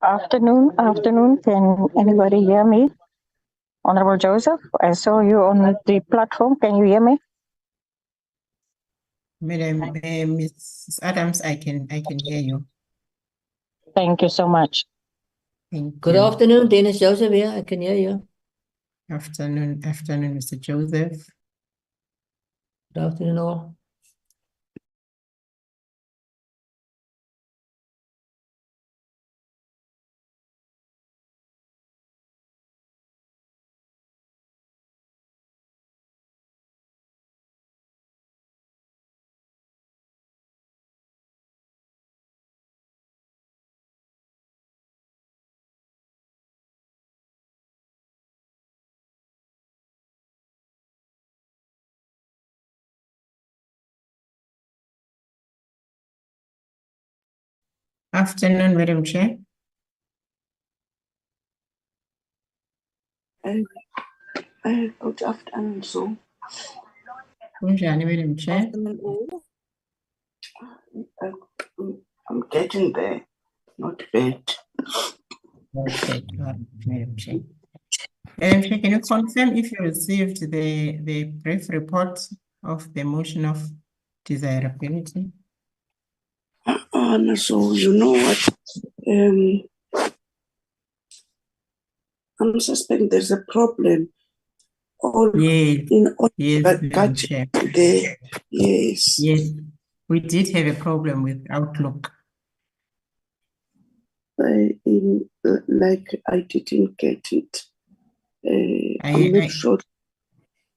Afternoon. Can anybody hear me? Honorable Joseph, I saw you on the platform. Can you hear me? Madam, Ms. Adams, I can hear you. Thank you so much. Thank Good you. afternoon, Dennis Joseph here. I can hear you. Afternoon, Mr. Joseph. Good afternoon, all. Afternoon, Madam Chair. Good afternoon, so Kunjani, Madam Chair. I'm getting there, not bad. Okay, Madam Chair. Madam Chair, can you confirm if you received the brief report of the motion of desirability? So you know what? I'm suspecting there's a problem. Yes, But Madam Chair. Yes. Yes, we did have a problem with Outlook. Like I didn't get it. I'm not sure.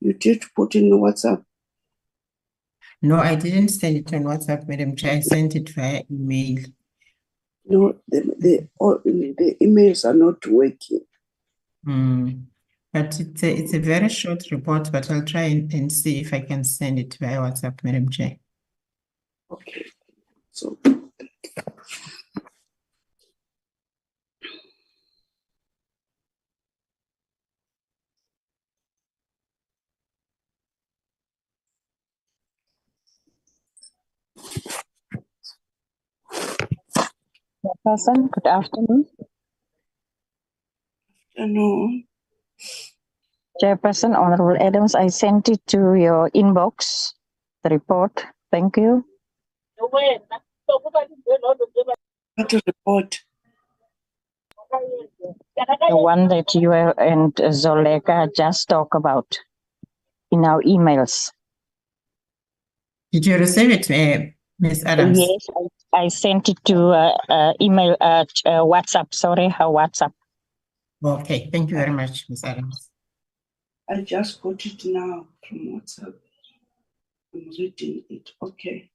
You did put in WhatsApp. No, I didn't send it on WhatsApp, Madam Chair. I sent it via email. No, the emails are not working. But it's a very short report, but I'll try and see if I can send it via WhatsApp, Madam Chair. Okay. So Chairperson, good afternoon. no. Chairperson, Honorable Adams, I sent it to your inbox, the report. Thank you. What a report. The one that you and Zoleka just talked about in our emails. Did you receive it, Ms. Adams? Yes, I sent it to email, WhatsApp, sorry, her WhatsApp. Okay, thank you very much, Ms. Adams. I just got it now from WhatsApp. I'm reading it. Okay.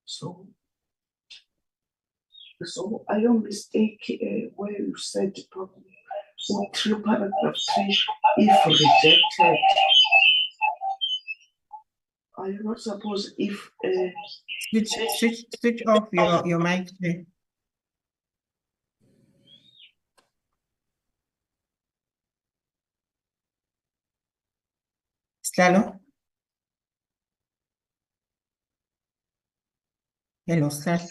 So are your mistake where you said probably through paragraph 3, if rejected, are you not supposed if Switch off your mic. Slalo? Hello, Slalo.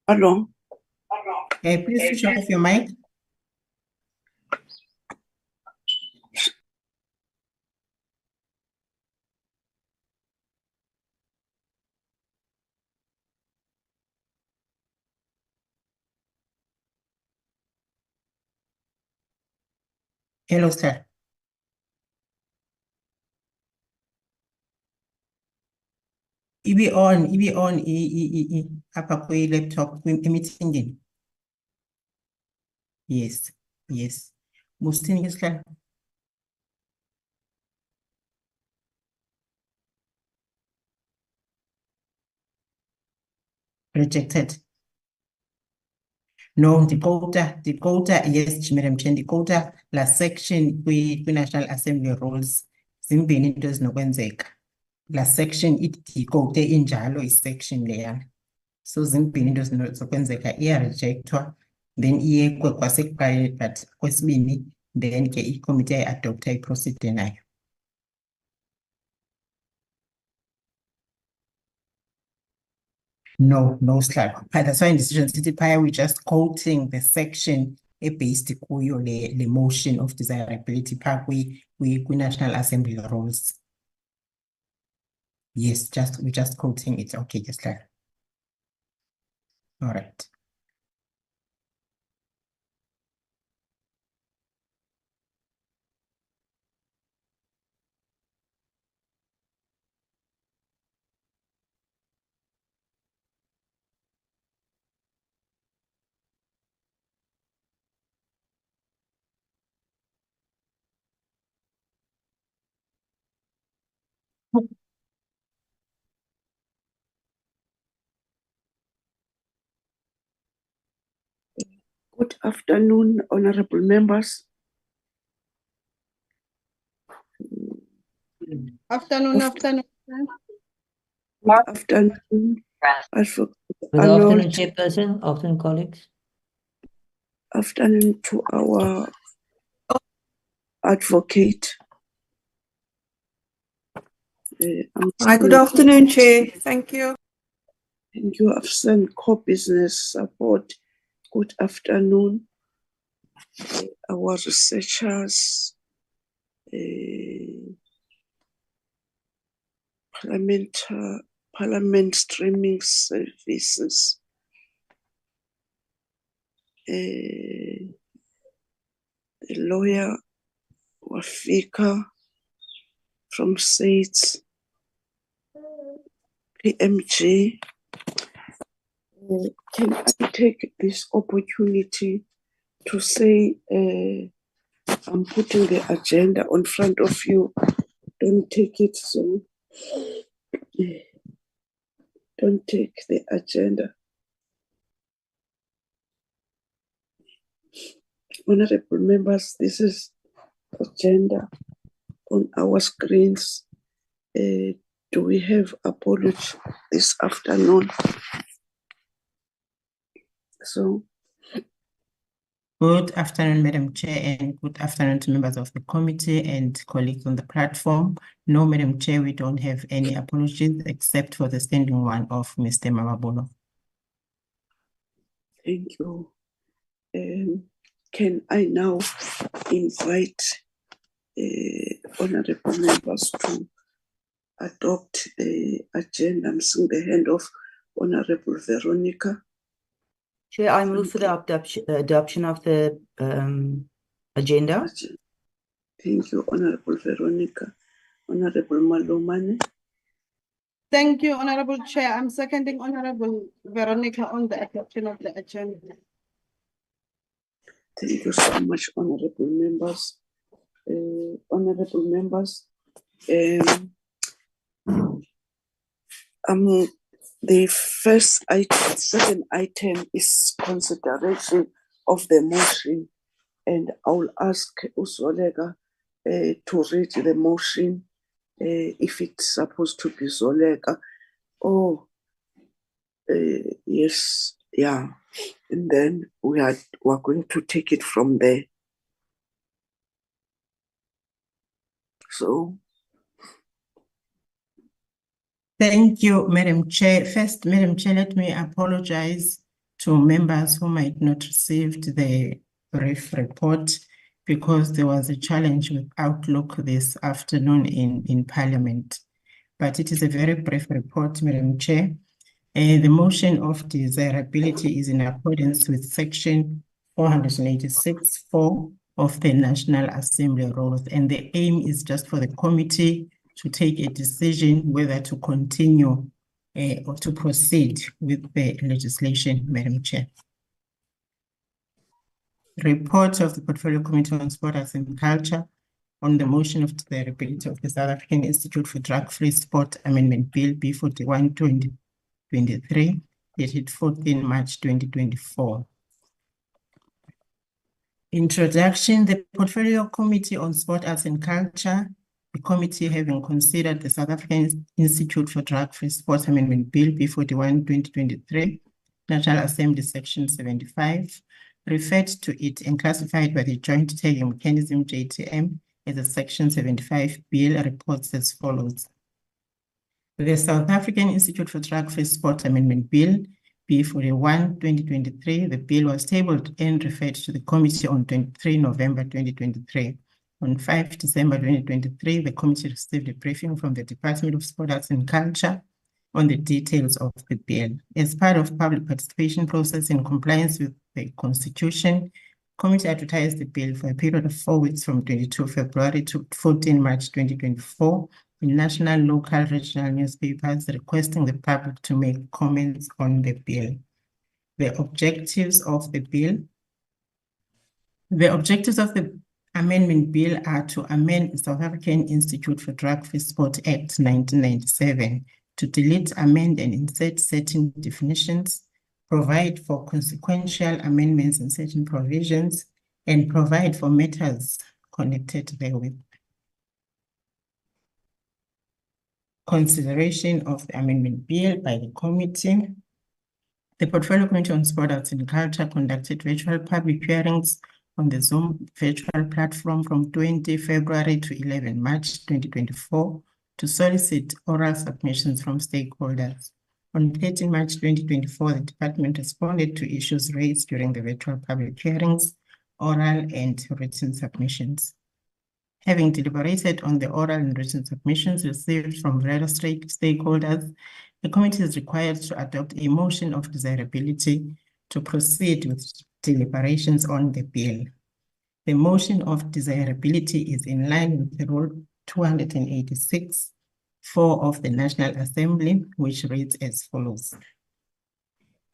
hello? Please switch off your mic. Hello, sir. Ibe on apha kwi-laptop emeetingini. Yes, yes. Musithini ke Sihlalo? Rejected. No, ndikota, yes, Madam Chair, ndikota la section kwi-National Assembly rules. Zimbini into ezinokwenzeka. La section idikote injalo i-section leyana. So zimbini into zinokwenzeka, iya-rejectwa, then iyekwe kwasekuqaleni, but kwesibini, then ke i-committee ayi-adopta iprocede nayo. No, Sihlalo. That's why in decision city prior, we're just quoting the section based kuyo le motion of desirability part we National Assembly rules. Yes, we're just quoting it. Okay, just like. All right. Good afternoon, honorable members. Afternoon. Afternoon, Advocate Good Arnold. afternoon, Chairperson. Afternoon, colleagues. Afternoon to our advocate. Hi, good afternoon, Chair. Thank you. Thank you. I've sent co-business support. Good afternoon. Our researchers, parliament streaming services, the lawyer Wafika from SAIDS, PMG. Can I take this opportunity to say I'm putting the agenda on front of you. Don't take it so. Don't take the agenda. Honorable members, this is agenda on our screens. Do we have apology this afternoon? So, Good afternoon, Madam Chair, and good afternoon to members of the committee and colleagues on the platform. No, Madam Chair, we don't have any apologies except for the standing one of Mr. Mababolo. thank you. Can I now invite honorable members to adopt the agenda? I'm seeing the hand of Honorable Veronica. Chair, I move for the adoption of the agenda. Thank you, Honorable Veronica. Honorable Malomane. Thank you, Honorable Chair. I'm seconding Honorable Veronica on the adoption of the agenda. Thank you so much, honorable members. Honorable members, the second item is consideration of the motion, and I will ask Usoleka to read the motion if it's supposed to be Zoleka. Oh, yes, yeah. And then we're going to take it from there. So, Thank you, Madam Chair. First, Madam Chair, let me apologize to members who might not received the brief report because there was a challenge with Outlook this afternoon in Parliament. But it is a very brief report, Madam Chair. The motion of desirability is in accordance with Section 486(4) of the National Assembly rules, and the aim is just for the committee to take a decision whether to continue or to proceed with the legislation, Madam Chair. Report of the Portfolio Committee on Sport, Arts and Culture on the motion of desirability of the South African Institute for Drug-Free Sport Amendment Bill B41 2023, dated 14 March 2024. Introduction. The Portfolio Committee on Sport, Arts and Culture, the committee having considered the South African Institute for Drug-Free Sport Amendment Bill B41 2023, National Assembly Section 75, referred to it and classified by the Joint Tagging Mechanism JTM as a Section 75 bill, reports as follows. The South African Institute for Drug-Free Sport Amendment Bill B41 2023, the bill was tabled and referred to the committee on 23 November 2023. On 5 December 2023, the committee received a briefing from the Department of Sport, Arts and Culture on the details of the bill. As part of public participation process in compliance with the Constitution, the committee advertised the bill for a period of 4 weeks from 22 February to 14 March 2024 in national, local, regional newspapers, requesting the public to make comments on the bill. The objectives of the bill. The objectives of the amendment bill are to amend the South African Institute for Drug-Free Sport Act 1997 to delete, amend, and insert certain definitions, provide for consequential amendments in certain provisions, and provide for matters connected therewith. Consideration of the amendment bill by the committee. The Portfolio Committee on Sport, Arts and Culture conducted virtual public hearings on the Zoom virtual platform from 20 February to 11 March 2024 to solicit oral submissions from stakeholders. On 13 March 2024, the department responded to issues raised during the virtual public hearings, oral and written submissions. Having deliberated on the oral and written submissions received from various stakeholders, the committee is required to adopt a motion of desirability to proceed with deliberations on the bill. The motion of desirability is in line with the Rule 286(4) of the National Assembly, which reads as follows.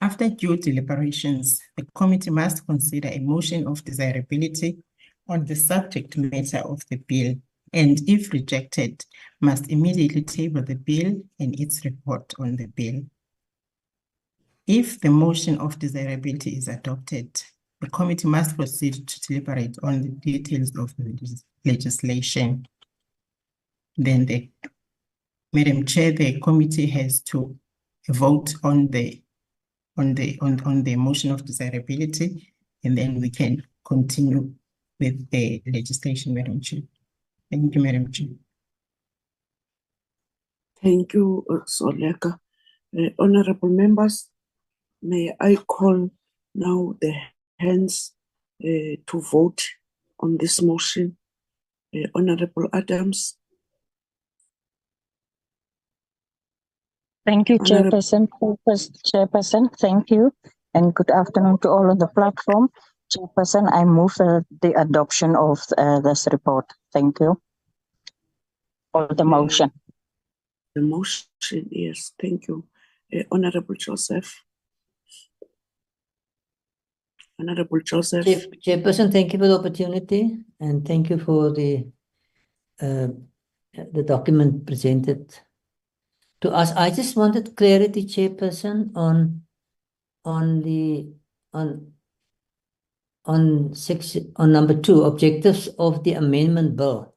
After due deliberations, the committee must consider a motion of desirability on the subject matter of the bill, and if rejected, must immediately table the bill and its report on the bill. If the motion of desirability is adopted, the committee must proceed to deliberate on the details of the legislation. Then Madam Chair, the committee has to vote on the motion of desirability, and then we can continue with the legislation, Madam Chair. Thank you, Madam Chair. thank you, Zoleka. Honorable members, may I call now the hands to vote on this motion? Honorable Adams. Thank you, Honorable- Chairperson, thank you. And good afternoon to all on the platform. Chairperson, I move the adoption of this report. Thank you. For the motion. The motion, yes, thank you. Honorable Joseph. Honorable Joseph. Chairperson, thank you for the opportunity and thank you for the document presented to ask. I just wanted clarity, Chairperson, on section, on number 2, objectives of the amendment bill.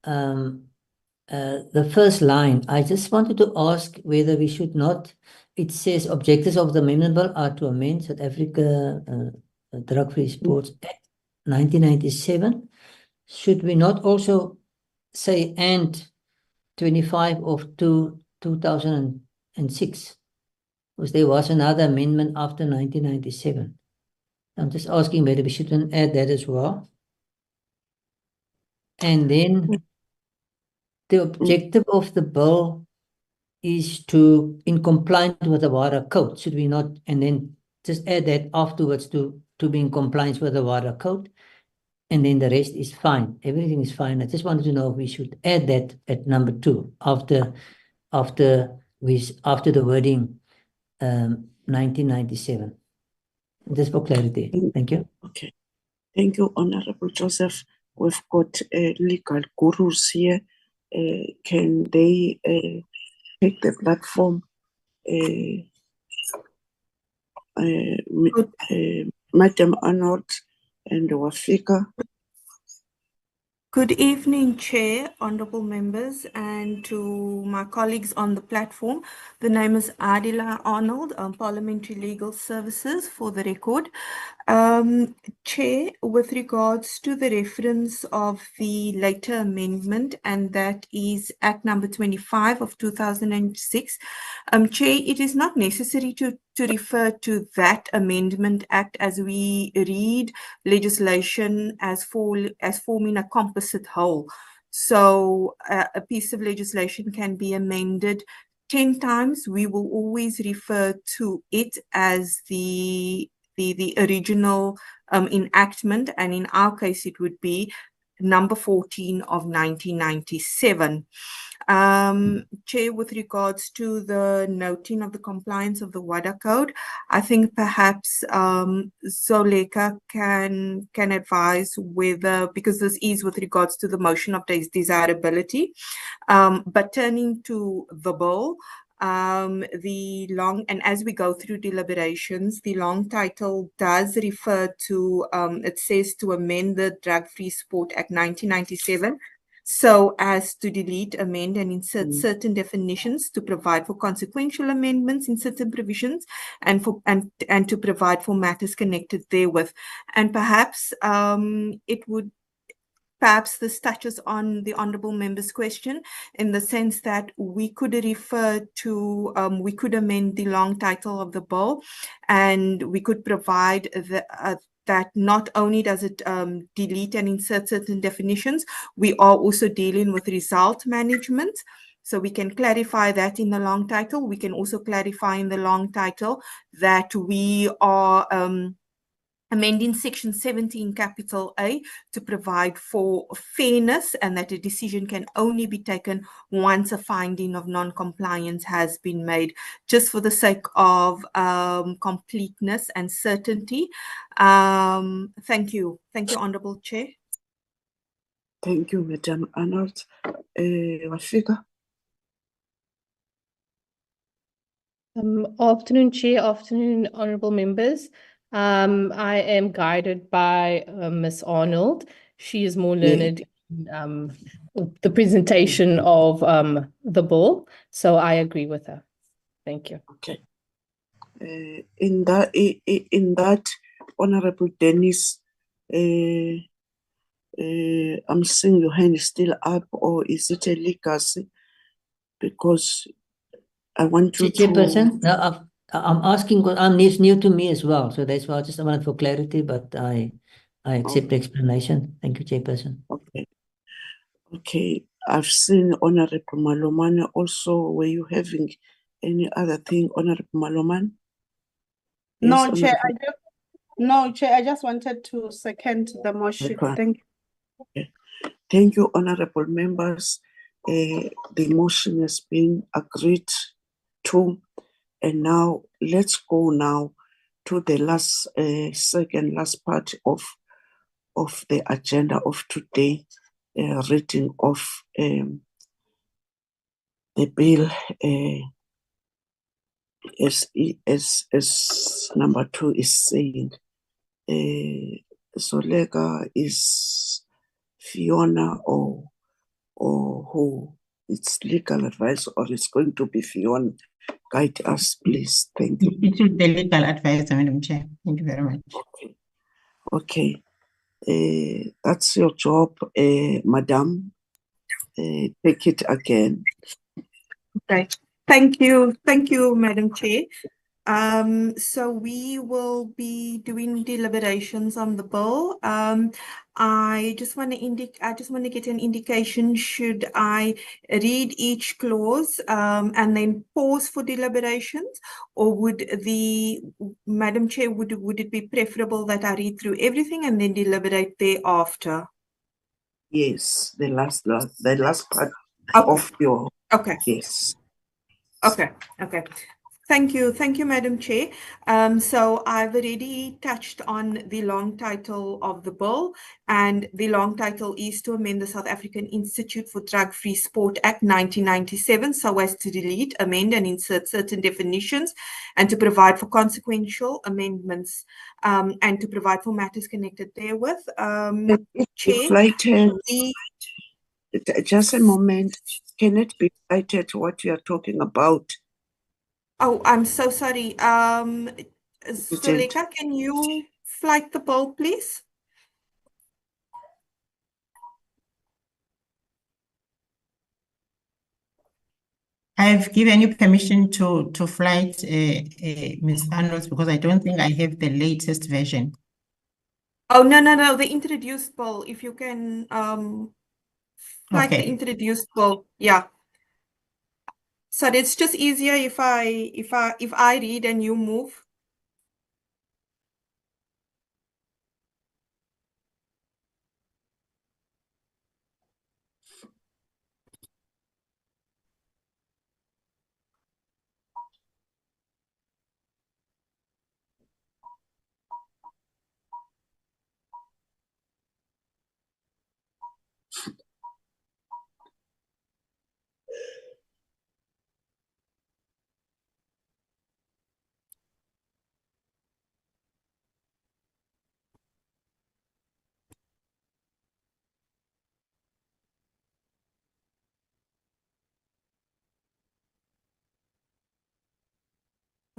The first line, I just wanted to ask whether we should not, it says objectives of the amendment bill are to amend South Africa Drug-Free Sports Act 1997. Should we not also say and 25 of 2006? Because there was another amendment after 1997. I'm just asking whether we shouldn't add that as well. And then the objective of the bill is to, in compliance with the water code. Should we not, and then just add that afterwards to be in compliance with the water code, and then the rest is fine. Everything is fine. I just wanted to know if we should add that at number 2 after the wording 1997. Just for clarity. Thank you. Okay. Thank you, Honorable Joseph. We've got legal gurus here. Can they take the platform? Madam Arnold and Wafika. Good evening, Chair, honorable members, and to my colleagues on the platform. The name is Adila Arnold, Parliamentary Legal Services, for the record. Chair, with regards to the reference of the later amendment, and that is Act number 25 of 2006, Chair, it is not necessary to refer to that amendment act as we read legislation as forming a composite whole. So a piece of legislation can be amended 10 times. We will always refer to it as the original enactment, and in our case it would be number 14 of 1997. Chair, with regards to the noting of the compliance of the WADA code, I think perhaps Zoleka can advise whether, because this is with regards to the motion of desirability, but turning to the bill, and as we go through deliberations, the long title does refer to, it says to amend the Drug-Free Sport Act 1997 so as to delete, amend, and insert certain definitions, to provide for consequential amendments in certain provisions, and to provide for matters connected therewith. And perhaps perhaps this touches on the honourable member's question, in the sense that we could refer to, we could amend the long title of the bill, and we could provide that not only does it delete and insert certain definitions, we are also dealing with result management. So we can clarify that in the long title. We can also clarify in the long title that we are amending section 17 capital A to provide for fairness, and that a decision can only be taken once a finding of non-compliance has been made, just for the sake of completeness and certainty. Thank you. Thank you, Honourable Chair. Thank you, Madam Arnold. Wafika. Afternoon, Chair. Afternoon, honourable members. I am guided by Ms. Arnold. She is more learned in the presentation of the bill, so I agree with her. Thank you. Okay. In that, Honourable Dennis, I'm seeing your hand is still up, or is it a legacy? Because I want you Chairperson, to. no, I'm asking because it's new to me as well, so that's why I just wanted for clarity, but I accept the explanation. Thank you, Chairperson. Okay. Okay. I've seen Honourable Malomane also. Were you having any other thing, Honourable Malomane? No, Yes, Chair, Honourable. Chair, I just wanted to second the motion. Okay. Thank you. Okay. Thank you, honourable members. The motion has been agreed to, and now let's go now to the last, second last part of the agenda of today, reading of the the bill as number 2 is saying, Zolega is Fiona or who? It's legal advice or it's going to be Fiona. Guide us, please. Thank you. It is the legal advisor, Madam Chair. Thank you very much. Okay. That's your job, Madam. Take it again. Okay. Thank you. Thank you, Madam Chair. So we will be doing deliberations on the bill. I just want to get an indication, should I read each clause and then pause for deliberations, or would Madam Chair, would it be preferable that I read through everything and then deliberate thereafter? Yes, the last part Okay. of your Okay. yes. Okay. Thank you, Madam Chair. So I've already touched on the long title of the bill, and the long title is to amend the South African Institute for Drug-Free Sport Act 1997 so as to delete, amend and insert certain definitions, and to provide for consequential amendments, and to provide for matters connected therewith. Chair, Just a moment. Can it be cited what you are talking about? Oh, I'm so sorry. Zuleika, can you flight the bill, please? I've given you permission to flight Ms. Arnold because I don't think I have the latest version. Oh, no, the introduced bill. If you can flight the Okay. introduced bill. Yeah. So it's just easier if I read and you move.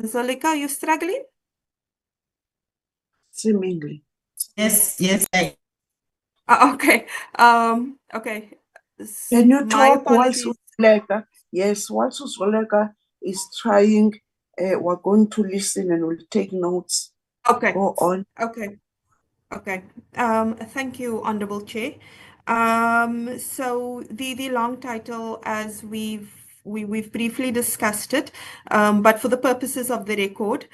Zuleika, are you struggling? Seemingly. Yes. Okay. Okay. Can you My talk whilst apologies. Zolega? Yes, whilst Zolega is trying, we're going to listen and we'll take notes. Okay. Go on. Okay. Thank you, Honorable Chair. So the long title, as we've briefly discussed it, but for the purposes of the record,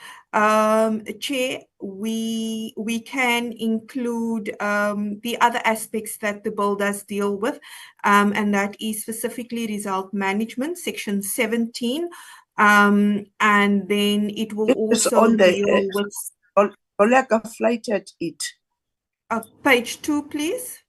Chair, we can include the other aspects that the bill does deal with, and that is specifically result management, section 17, and then it will It's also on the deal with Zolega flighted it. page 2, please.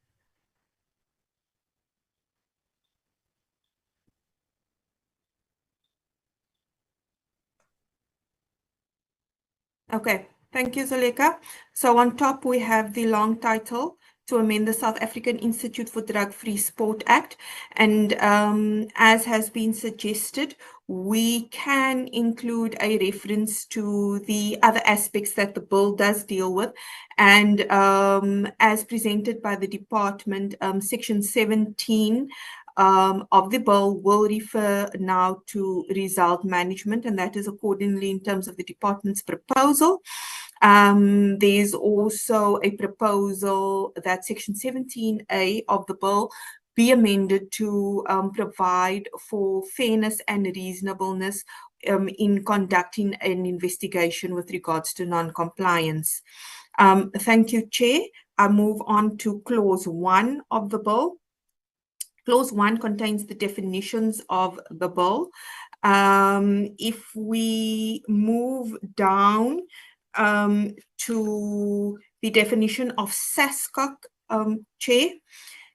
Okay, thank you, Zuleika. So on top, we have the long title to amend the South African Institute for Drug-Free Sport Act. And as has been suggested, we can include a reference to the other aspects that the bill does deal with. And as presented by the department, section 17 of the bill will refer now to result management, and that is accordingly in terms of the department's proposal. There's also a proposal that section 17A of the bill be amended to provide for fairness and reasonableness in conducting an investigation with regards to non-compliance. Thank you, Chair. I move on to clause 1 of the bill. Clause 1 contains the definitions of the bill. If we move down to the definition of SASCOC, Chair,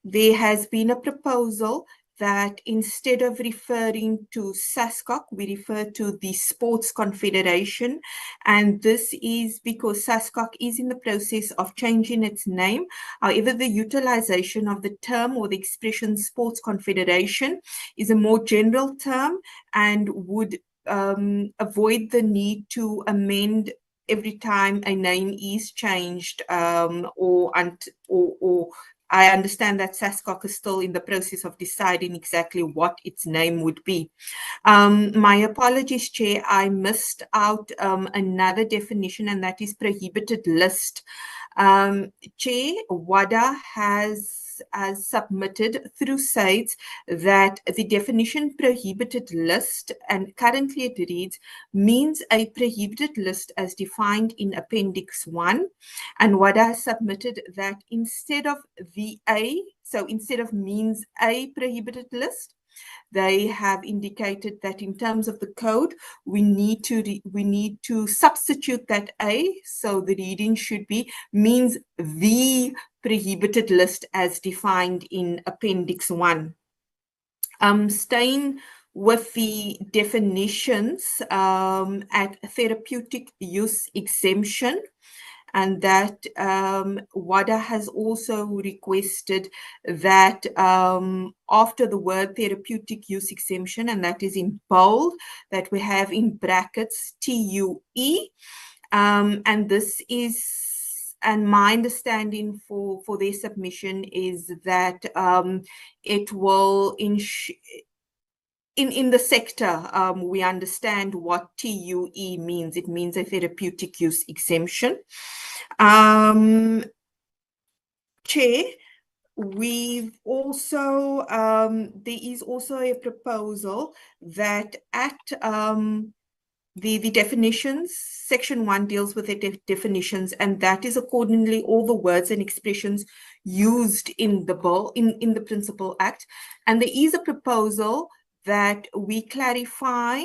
there has been a proposal that instead of referring to SASCOC, we refer to the Sports Confederation. And this is because SASCOC is in the process of changing its name. However, the utilization of the term or the expression Sports Confederation is a more general term and would avoid the need to amend every time a name is changed, or I understand that SASCOC is still in the process of deciding exactly what its name would be. My apologies, Chair, I missed out another definition, and that is prohibited list. Chair, WADA has submitted through SAIDS that the definition prohibited list, and currently it reads, means a prohibited list as defined in Appendix 1. And WADA has submitted that instead of the A, so instead of means a prohibited list, they have indicated that in terms of the code, we need to substitute that A. So the reading should be means the prohibited list as defined in Appendix 1. Staying with the definitions at therapeutic use exemption, and that WADA has also requested that after the word therapeutic use exemption, and that is in bold, that we have in brackets TUE, and this is, and my understanding for their submission is that it will in the sector, we understand what TUE means. It means a therapeutic use exemption. Chair, we've also, there is also a proposal that at the definitions, Section 1 deals with the definitions, and that is accordingly all the words and expressions used in the bill, in the Principal Act. And there is a proposal that we clarify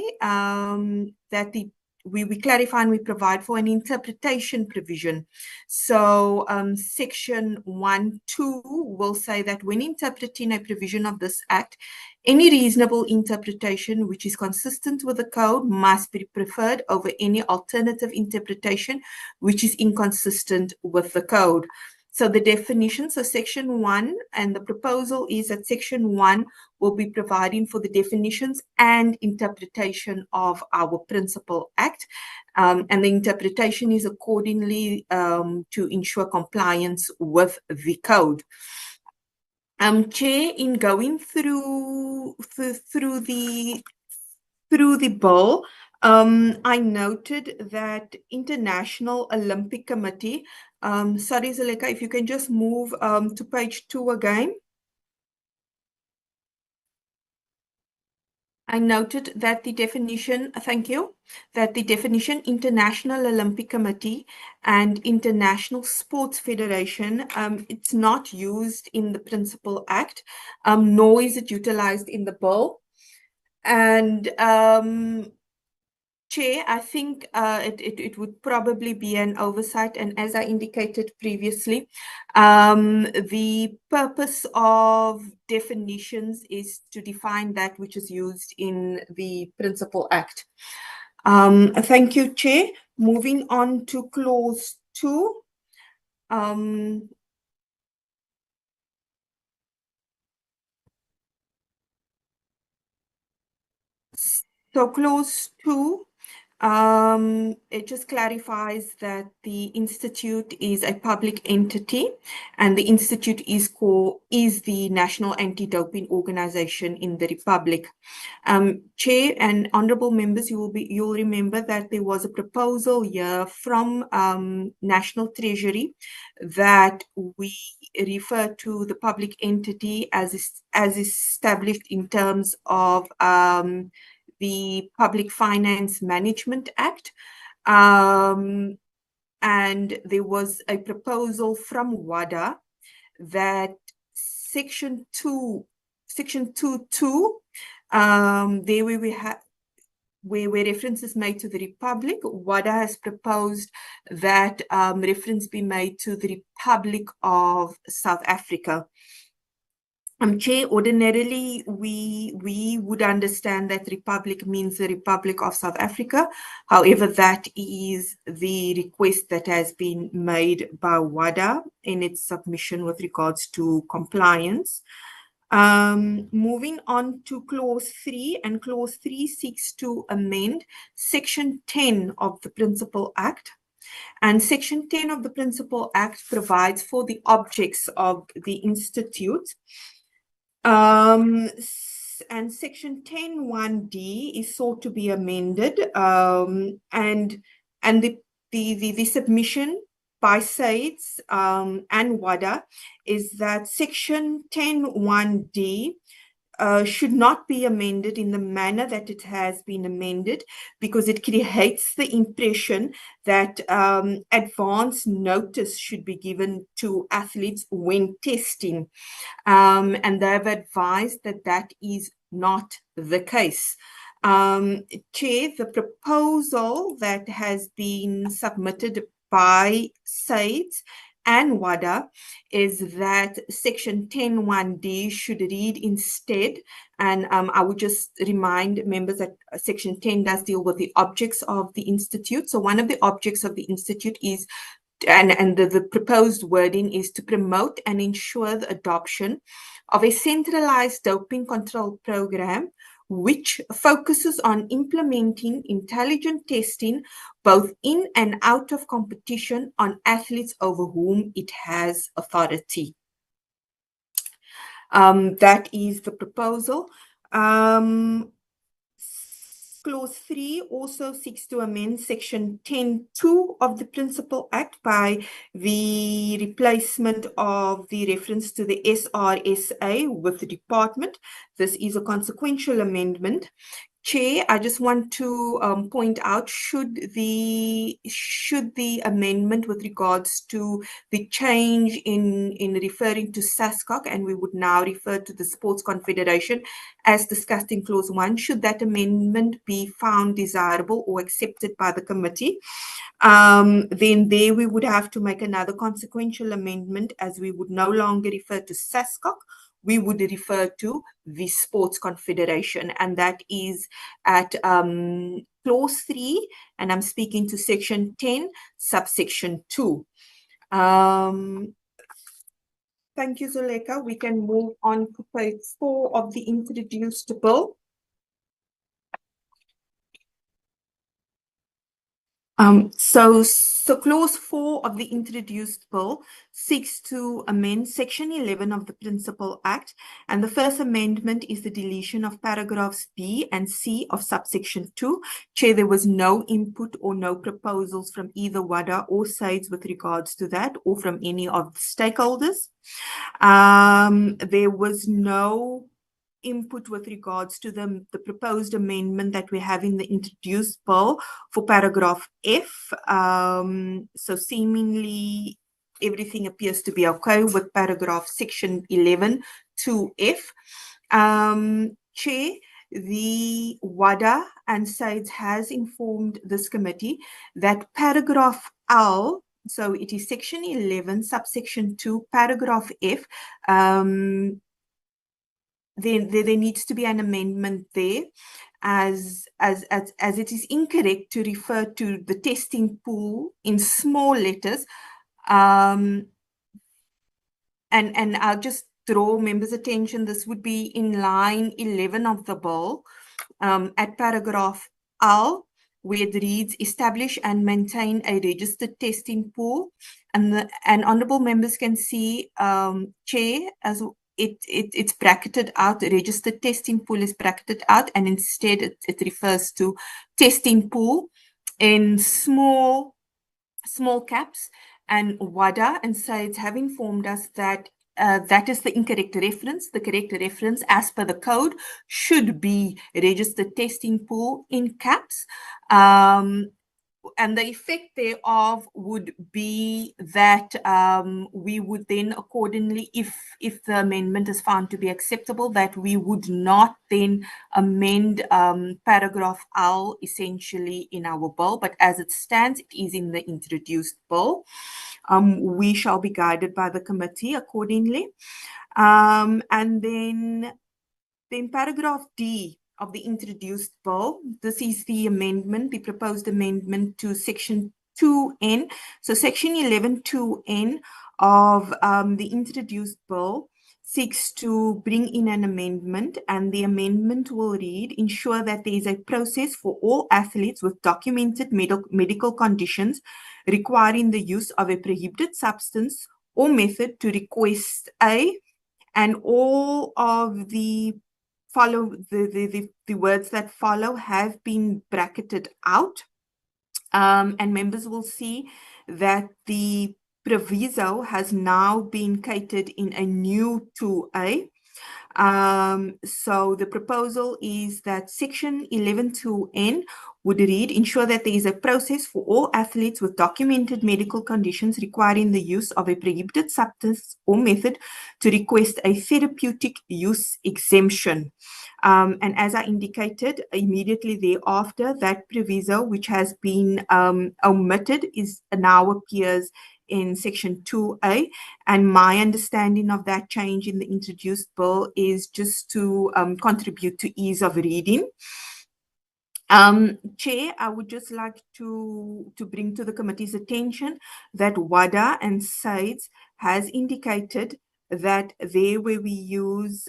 we clarify and we provide for an interpretation provision. So Section 1(2) will say that when interpreting a provision of this Act, any reasonable interpretation which is consistent with the code must be preferred over any alternative interpretation which is inconsistent with the code. So the definition, so Section 1, and the proposal is that Section 1 will be providing for the definitions and interpretation of our Principal Act. And the interpretation is accordingly to ensure compliance with the code. Chair, in going through the bill, I noted that International Olympic Committee, sorry, Zaleka, if you can just move to page 2 again. I noted that the definition, thank you, that the definition International Olympic Committee and International Sports Federation, it's not used in the Principal Act, nor is it utilized in the bill. And Chair, I think it would probably be an oversight, and as I indicated previously, the purpose of definitions is to define that which is used in the Principal Act. Thank you, Chair. Moving on to Clause 2. So Clause 2, it just clarifies that the Institute is a public entity, and the Institute is the National Anti-Doping Organization in the Republic. Chair and honorable members, you'll remember that there was a proposal here from National Treasury that we refer to the public entity as established in terms of the Public Finance Management Act. And there was a proposal from WADA that Section 2(2), there where reference is made to the Republic, WADA has proposed that reference be made to the Republic of South Africa. Chair, ordinarily we would understand that republic means the Republic of South Africa. However, that is the request that has been made by WADA in its submission with regards to compliance. Moving on to clause 3, and clause 3 seeks to amend section 10 of the Principal Act. And section 10 of the Principal Act provides for the objects of the institute. And section 10(1)(d) is sought to be amended, and the submission by SAIDS and WADA is that section 10(1)(d) should not be amended in the manner that it has been amended, because it creates the impression that advance notice should be given to athletes when testing. And they've advised that that is not the case. Chair, the proposal that has been submitted by SAIDS and WADA is that section 10(1)(d) should read instead. And I would just remind members that section 10 does deal with the objects of the institute. So one of the objects of the institute is, and the proposed wording is, to promote and ensure the adoption of a centralized doping control program which focuses on implementing intelligent testing both in and out of competition on athletes over whom it has authority. That is the proposal. Clause 3 also seeks to amend section 10(2) of the Principal Act by the replacement of the reference to the SRSA with the department. This is a consequential amendment. Chair, I just want to point out, should the amendment with regards to the change in referring to SASCOC, and we would now refer to the Sports Confederation as discussed in clause 1, should that amendment be found desirable or accepted by the committee, then there we would have to make another consequential amendment, as we would no longer refer to SASCOC, we would refer to the Sports Confederation, and that is at clause 3, and I'm speaking to section 10, subsection 2. Thank you, Zuleika. We can move on to page 4 of the introduced bill. So clause 4 of the introduced bill seeks to amend section 11 of the Principal Act, and the first amendment is the deletion of paragraphs B and C of subsection 2. Chair, there was no input or no proposals from either WADA or SAIDS with regards to that, or from any of the stakeholders. There was no input with regards to the proposed amendment that we have in the introduced bill for paragraph F. So seemingly everything appears to be okay with paragraph section 11 to F. Chair, the WADA and SAIDS has informed this committee that paragraph L, so it is section 11, subsection 2, paragraph F, there needs to be an amendment there, as it is incorrect to refer to the testing pool in small letters. And I'll just draw members' attention, this would be in line 11 of the bill, at paragraph L, where it reads, establish and maintain a registered testing pool. And honourable members can see, Chair, as it's bracketed out, registered testing pool is bracketed out, and instead it refers to testing pool in small caps. And WADA and SAIDS have informed us that that is the incorrect reference. The correct reference, as per the code, should be registered testing pool in caps. And the effect thereof would be that we would then accordingly, if the amendment is found to be acceptable, that we would not then amend paragraph L essentially in our bill, but as it stands, it is in the introduced bill. We shall be guided by the committee accordingly. And then paragraph D of the introduced bill, this is the amendment, the proposed amendment to section 2N. So section 11(2)(n) of the introduced bill seeks to bring in an amendment, and the amendment will read, ensure that there is a process for all athletes with documented medical conditions requiring the use of a prohibited substance or method to request and all of the words that follow have been bracketed out. And members will see that the proviso has now been catered in a new 2A. So the proposal is that section 11(2)(n) would read, ensure that there is a process for all athletes with documented medical conditions requiring the use of a prohibited substance or method to request a therapeutic use exemption. And as I indicated, immediately thereafter, that proviso, which has been omitted, now appears in section 2A. And my understanding of that change in the introduced bill is just to contribute to ease of reading. Chair, I would just like to bring to the committee's attention that WADA and SAIDS has indicated that there where we use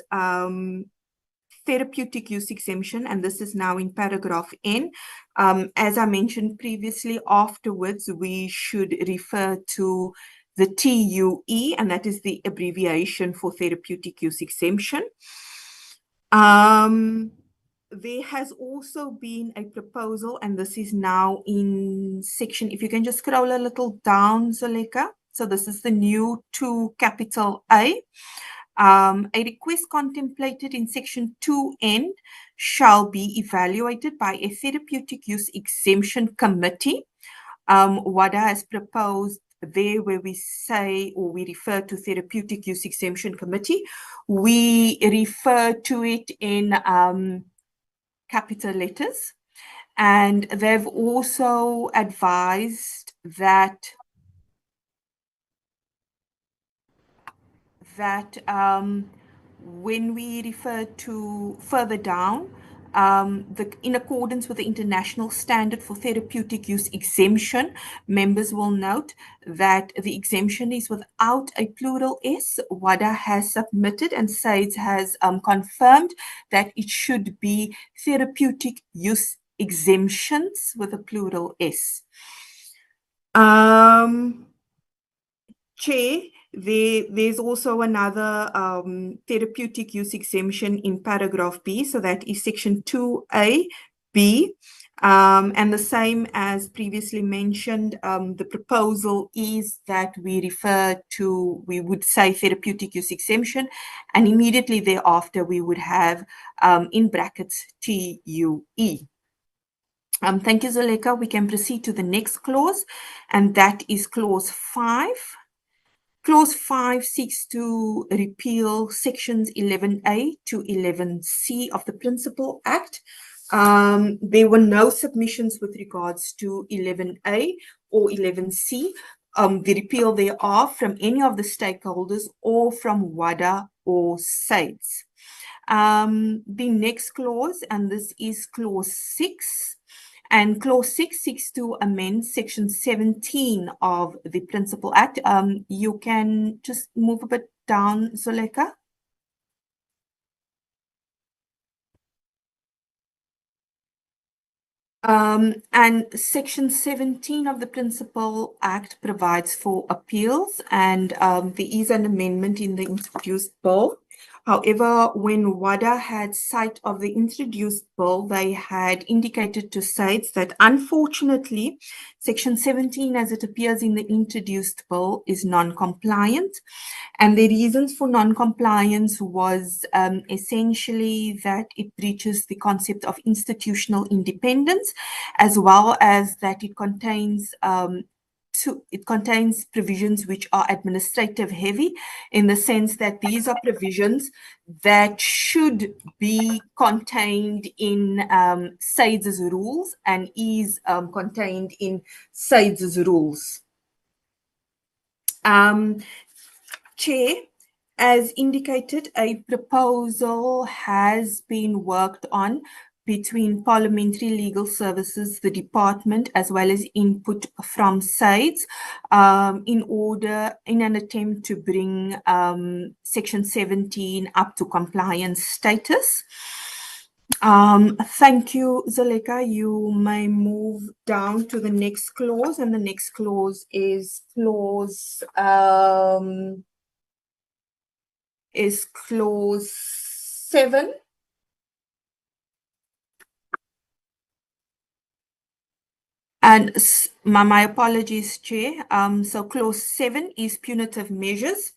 therapeutic use exemption, and this is now in paragraph N. As I mentioned previously, afterwards we should refer to the TUE, and that is the abbreviation for therapeutic use exemption. There has also been a proposal, and this is now in section, if you can just scroll a little down, Zoleka. So this is the new 2A. A request contemplated in section 2N shall be evaluated by a therapeutic use exemption committee. WADA has proposed there where we say, or we refer to therapeutic use exemption committee, we refer to it in capital letters. And they've also advised that when we refer to further down, in accordance with the international standard for therapeutic use exemption, members will note that the exemption is without a plural S. WADA has submitted and SAIDS has confirmed that it should be therapeutic use exemptions with a plural S. Chair, there's also another therapeutic use exemption in paragraph B, so that is section 2A(b). And the same as previously mentioned, the proposal is that we would say therapeutic use exemption, and immediately thereafter we would have in brackets TUE. Thank you, Zoleka. We can proceed to the next clause, and that is clause 5. Clause 5 seeks to repeal sections 11A to 11C of the Principal Act. There were no submissions with regards to 11A or 11C. The repeal thereof from any of the stakeholders or from WADA or SAIDS. The next clause, and this is clause 6. And clause 6 seeks to amend section 17 of the Principal Act. You can just move a bit down, Zoleka. And section 17 of the Principal Act provides for appeals, and there is an amendment in the introduced bill. However, when WADA had sight of the introduced bill, they had indicated to SAIDS that unfortunately, section 17 as it appears in the introduced bill is non-compliant. And the reasons for non-compliance was essentially that it breaches the concept of institutional independence, as well as that it contains provisions which are administrative heavy, in the sense that these are provisions that should be contained in SAIDS's rules and is contained in SAIDS's rules. Chair, As indicated, a proposal has been worked on between Parliamentary Legal Services, the department, as well as input from SAIDS, in an attempt to bring Section 17 up to compliance status. Thank you, Zaleka. You may move down to the next clause, and the next clause is clause 7. And my apologies, Chair. So clause 7 is punitive measures.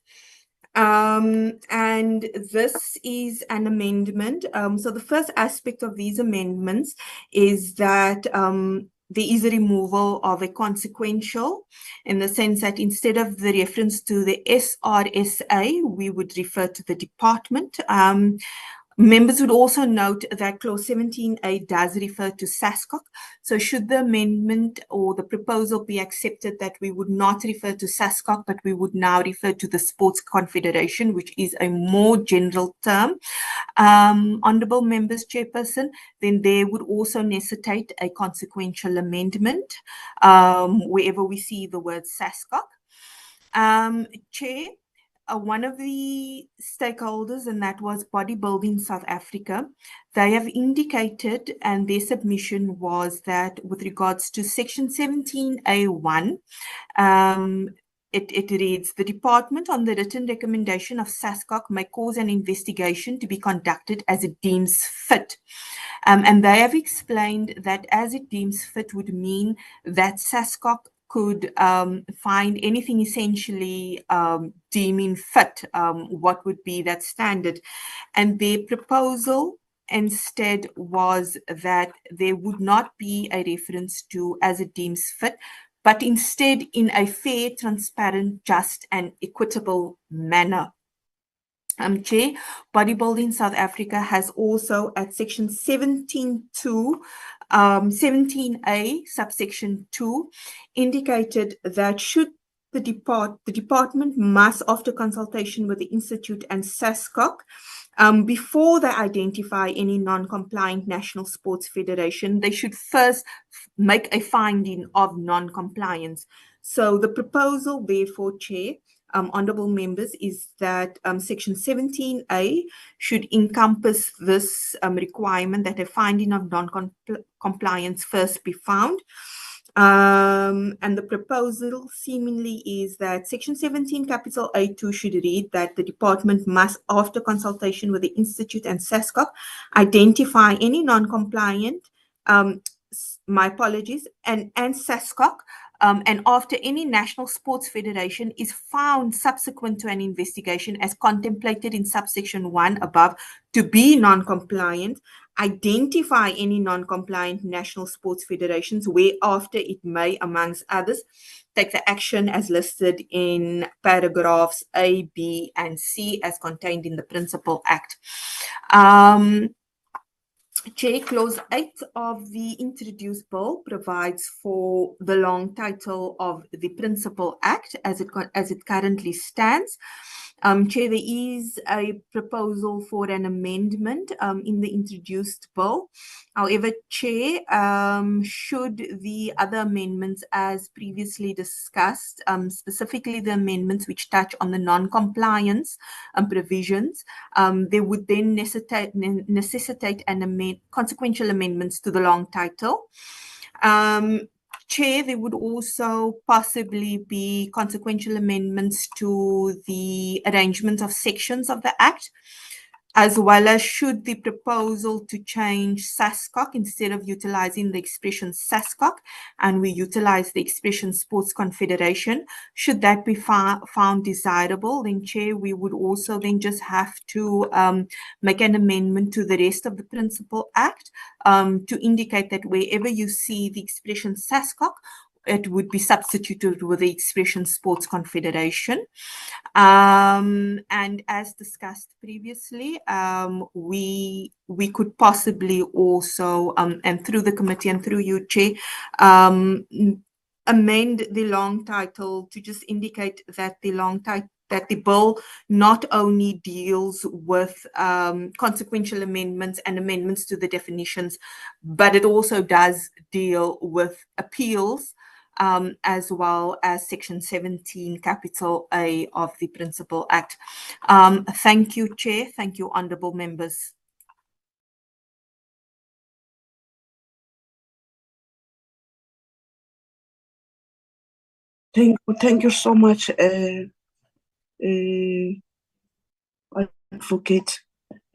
And this is an amendment. So the first aspect of these amendments is that there is a removal of a consequential, in the sense that instead of the reference to the SRSA, we would refer to the department. Members would also note that clause 17A does refer to SASCOC. So should the amendment or the proposal be accepted, that we would not refer to SASCOC, but we would now refer to the Sports Confederation, which is a more general term. Honourable members, Chairperson, then there would also necessitate a consequential amendment wherever we see the word SASCOC. Chair, one of the stakeholders, and that was Bodybuilding South Africa, they have indicated, and their submission was that with regards to Section 17A1, it reads, the department on the written recommendation of SASCOC may cause an investigation to be conducted as it deems fit. And they have explained that as it deems fit would mean that SASCOC could find anything essentially deeming fit, what would be that standard. And their proposal instead was that there would not be a reference to as it deems fit, but instead in a fair, transparent, just and equitable manner. Chair, Bodybuilding South Africa has also at section 17A, subsection 2, indicated that should the department must, after consultation with the Institute and SASCOC, before they identify any non-compliant national sports federation, they should first make a finding of non-compliance. So the proposal, therefore, Chair, honourable members, is that section 17A should encompass this requirement that a finding of non-compliance first be found. And the proposal seemingly is that section 17 capital A2 should read that the department must, after consultation with the Institute and SASCOC, identify any non-compliant, my apologies, and SASCOC, and after any national sports federation is found subsequent to an investigation as contemplated in subsection 1 above to be non-compliant, identify any non-compliant national sports federations, whereafter it may, amongst others, take the action as listed in paragraphs A, B, and C as contained in the Principal Act. Chair, clause 8 of the introduced bill provides for the long title of the Principal Act as it currently stands. Chair, there is a proposal for an amendment in the introduced bill. However, Chair, should the other amendments as previously discussed, specifically the amendments which touch on the non-compliance provisions, they would then necessitate consequential amendments to the long title. Chair, there would also possibly be consequential amendments to the arrangement of sections of the Act, as well as should the proposal to change SASCOC, instead of utilizing the expression SASCOC, and we utilize the expression Sports Confederation, should that be found desirable, then Chair, we would also then just have to make an amendment to the rest of the Principal Act to indicate that wherever you see the expression SASCOC, it would be substituted with the expression Sports Confederation. And as discussed previously, we could possibly also, and through the committee and through you, Chair, amend the long title to just indicate that the long that the bill not only deals with consequential amendments and amendments to the definitions, but it also does deal with appeals, as well as Section 17, capital A of the Principal Act. Thank you, Chair. Thank you, honourable members. Thank you so much, Advocate.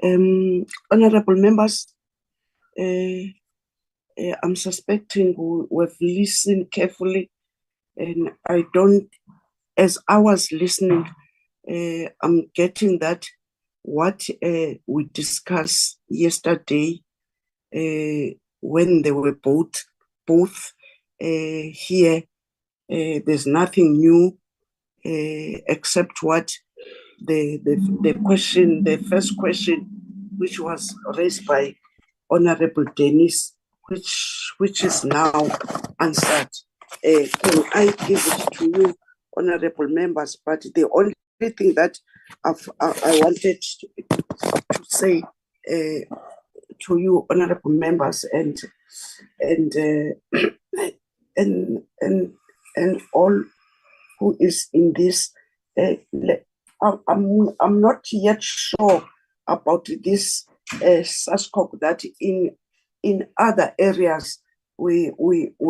Honorable members, I'm suspecting we've listened carefully, and as I was listening, I'm getting that what we discussed yesterday, when they were both here, there's nothing new except what the first question, which was raised by Honorable Dennis, which is now answered. Can I give it to you, honorable members? But the only thing that I wanted to say to you, honorable members, and all who is in this, I'm not yet sure about this SASCOC, that in other areas we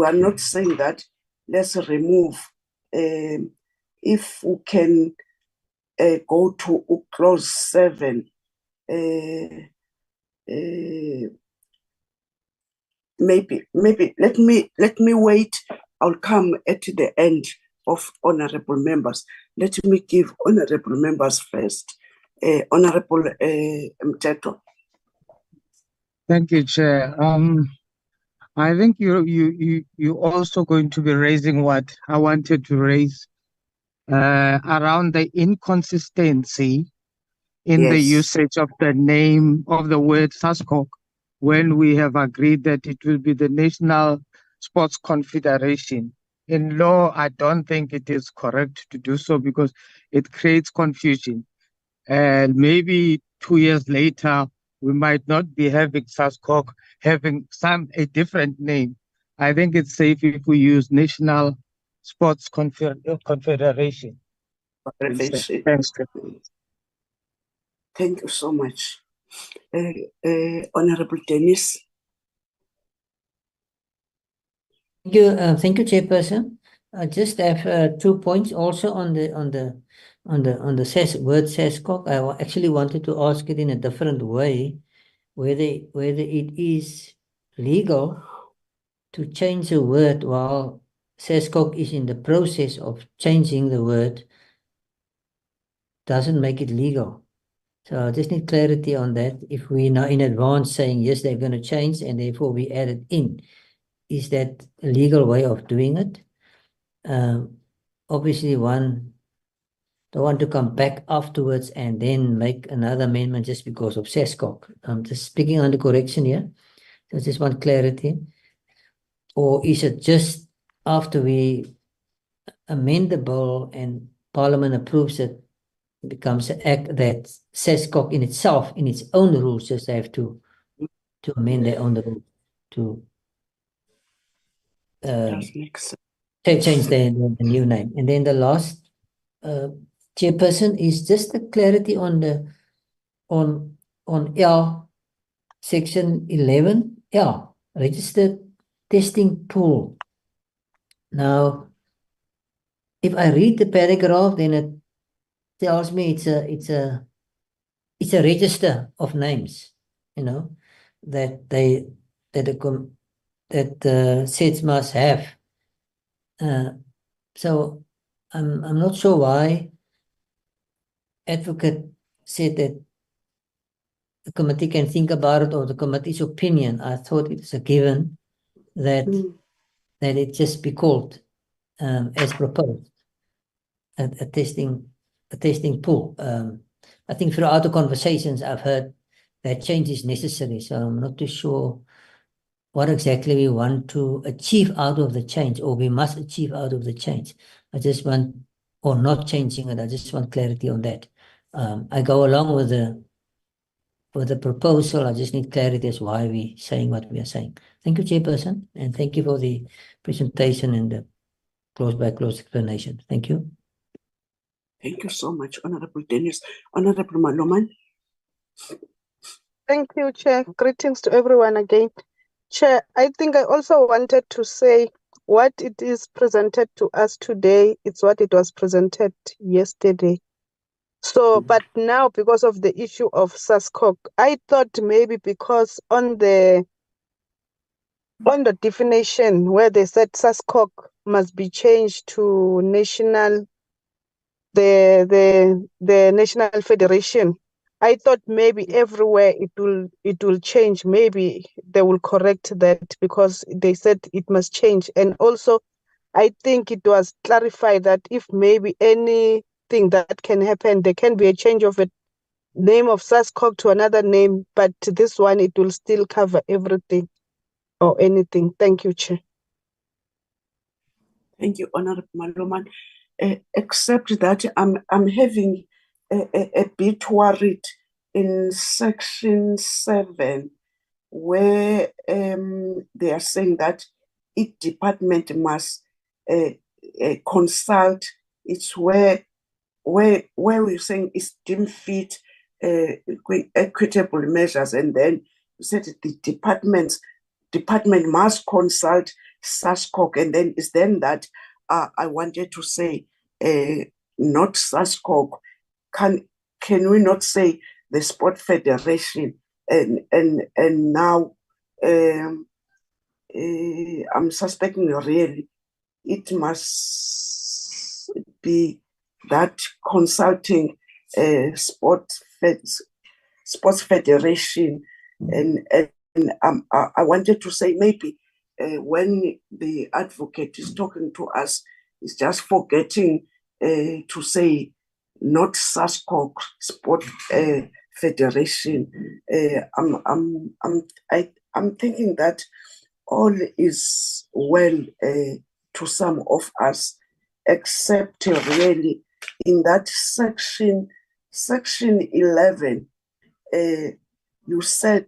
are not saying that let's remove. If we can go to clause 7, maybe let me wait. I'll come at the end of honorable members. Let me give honorable members first. Honorable Mteto. Thank you, Chair. I think you also going to be raising what I wanted to raise around the inconsistency in the usage of the name of the word SASCOC, when we have agreed that it will be the National Sports Confederation. In law, I don't think it is correct to do so because it creates confusion. And maybe 2 years later, we might not be having SASCOC having a different name. I think it's safe if we use National Sports Confederation. Thanks. Thank you so much. Honorable Dennis. Thank you, Chairperson. I just have 2 points also on the word SASCOC. I actually wanted to ask it in a different way, whether it is legal to change a word while SASCOC is in the process of changing the word. Doesn't make it legal. So I just need clarity on that. If we now in advance saying yes, they're going to change, and therefore we add it in, is that a legal way of doing it? Obviously, one don't want to come back afterwards and then make another amendment just because of SASCOC. I'm just speaking under correction here. So I just want clarity. Or is it just after we amend the bill and Parliament approves it, it becomes an act that SASCOC in itself, in its own rules, just have to amend their own rules to change the new name. And then the last, Chairperson, is just the clarity on the on L section 11 L, registered testing pool. Now, if I read the paragraph, then it tells me it's a register of names, you know, that SETS must have. So I'm not sure why advocate said that the committee can think about it, or the committee's opinion. I thought it was a given that it just be called as proposed a testing pool. I think throughout the conversations I've heard that change is necessary, so I'm not too sure what exactly we want to achieve out of the change, or we must achieve out of the change. I just want or not changing it. I just want clarity on that. I go along with the proposal. I just need clarity as why we saying what we are saying. Thank you, Chairperson, and thank you for the presentation and the close explanation. Thank you. Thank you so much, Honorable Dennis. Honorable Maloman. Thank you, Chair. Greetings to everyone again. Chair, I think I also wanted to say what it is presented to us today, it's what it was presented yesterday. So, but now because of the issue of SASCOC, I thought maybe because on the definition where they said SASCOC must be changed to national, the national federation, I thought maybe everywhere it will change. Maybe they will correct that because they said it must change. And also, I think it was clarified that if maybe anything that can happen, there can be a change of a name of SASCOC to another name, but this one, it will still cover everything or anything. Thank you, Chair. Thank you, Honorable Maloman. Except that I'm having a bit worried in section 7, where they are saying that each department must consult. It's where we're saying it's deemed fit, equitable measures, and then you said the department must consult SASCOC, and then it's then that I wanted to say not SASCOC. Can we not say the Sport Federation? And now I'm suspecting really it must be that consulting sports federation, and I wanted to say maybe when the advocate is talking to us, he's just forgetting to say not SASCOC Sport Federation. I'm thinking that all is well to some of us, except really in that section 11, you said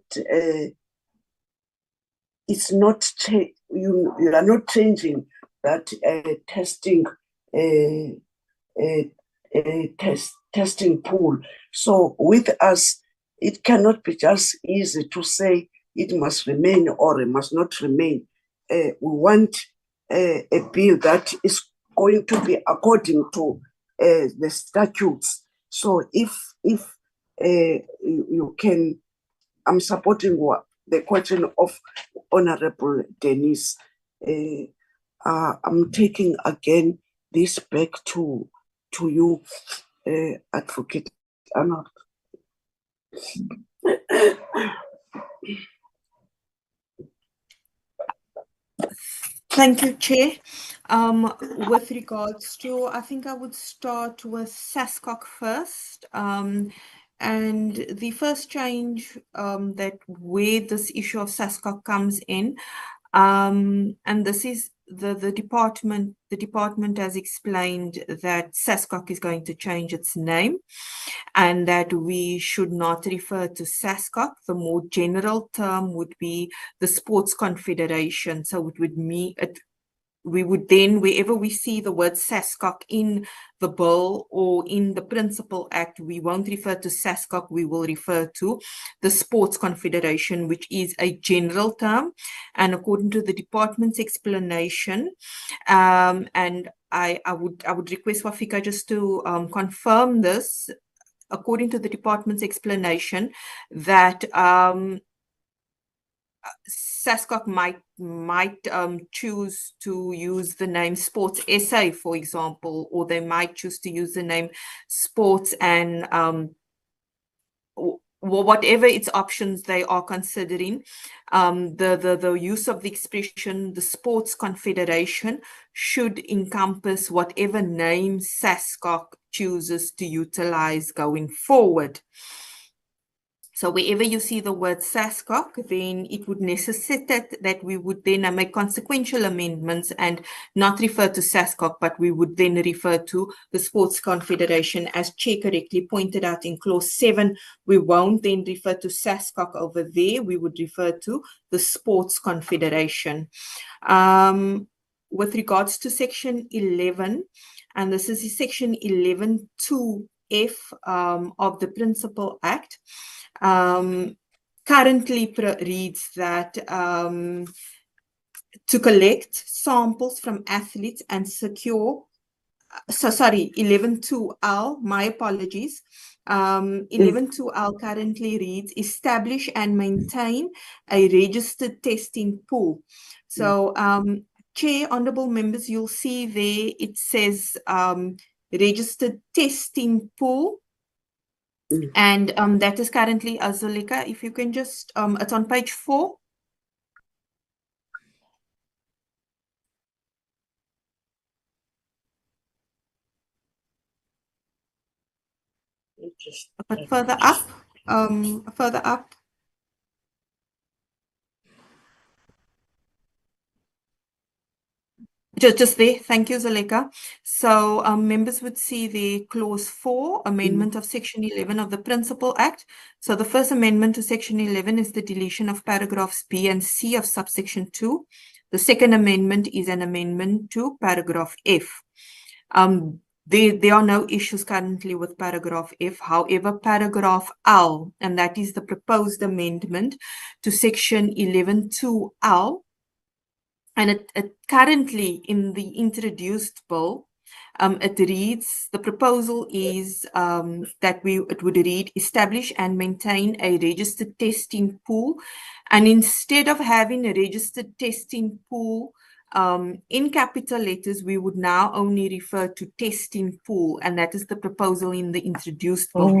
it's not you are not changing that testing pool. So with us, it cannot be just easy to say it must remain or it must not remain. We want a bill that is going to be according to the statutes. So if you can, I'm supporting the question of Honorable Dennis. I'm taking again this back to you, Advocate Arnold. Thank you, Chair. With regards to, I think I would start with SASCOC first. And the first change that where this issue of SASCOC comes in, and this is the department has explained that SASCOC is going to change its name and that we should not refer to SASCOC. The more general term would be the Sports Confederation. So it would mean we would then, wherever we see the word SASCOC in the bill or in the Principal Act, we won't refer to SASCOC, we will refer to the Sports Confederation, which is a general term. And according to the department's explanation, and I would request Wafika just to confirm this, according to the department's explanation, that SASCOC might choose to use the name Sports SA, for example, or they might choose to use the name Sports and whatever its options they are considering. The use of the expression the Sports Confederation should encompass whatever name SASCOC chooses to utilize going forward. So wherever you see the word SASCOC, then it would necessitate that we would then make consequential amendments and not refer to SASCOC, but we would then refer to the Sports Confederation. As Chair correctly pointed out in clause 7, we won't then refer to SASCOC over there. We would refer to the Sports Confederation. With regards to section 11, and this is section 11(2)(f) of the Principal Act, currently reads that to collect samples from athletes and secure, 11(2)(l), my apologies. 11(2)(l) currently reads, establish and maintain a registered testing pool. So, Chair, honorable members, you'll see there it says registered testing pool. And that is currently, Zuleka, if you can just, it's on page 4. But further up, further up. Just there, thank you, Zuleka. So members would see the clause 4, amendment of section 11 of the Principal Act. So the first amendment to section 11 is the deletion of paragraphs B and C of subsection 2. The second amendment is an amendment to paragraph F. There are no issues currently with paragraph F. However, paragraph L, and that is the proposed amendment to section 11(2)(l), and it currently in the introduced bill, it reads, the proposal is that it would read, establish and maintain a registered testing pool. And instead of having a registered testing pool in capital letters, we would now only refer to testing pool. And that is the proposal in the introduced bill.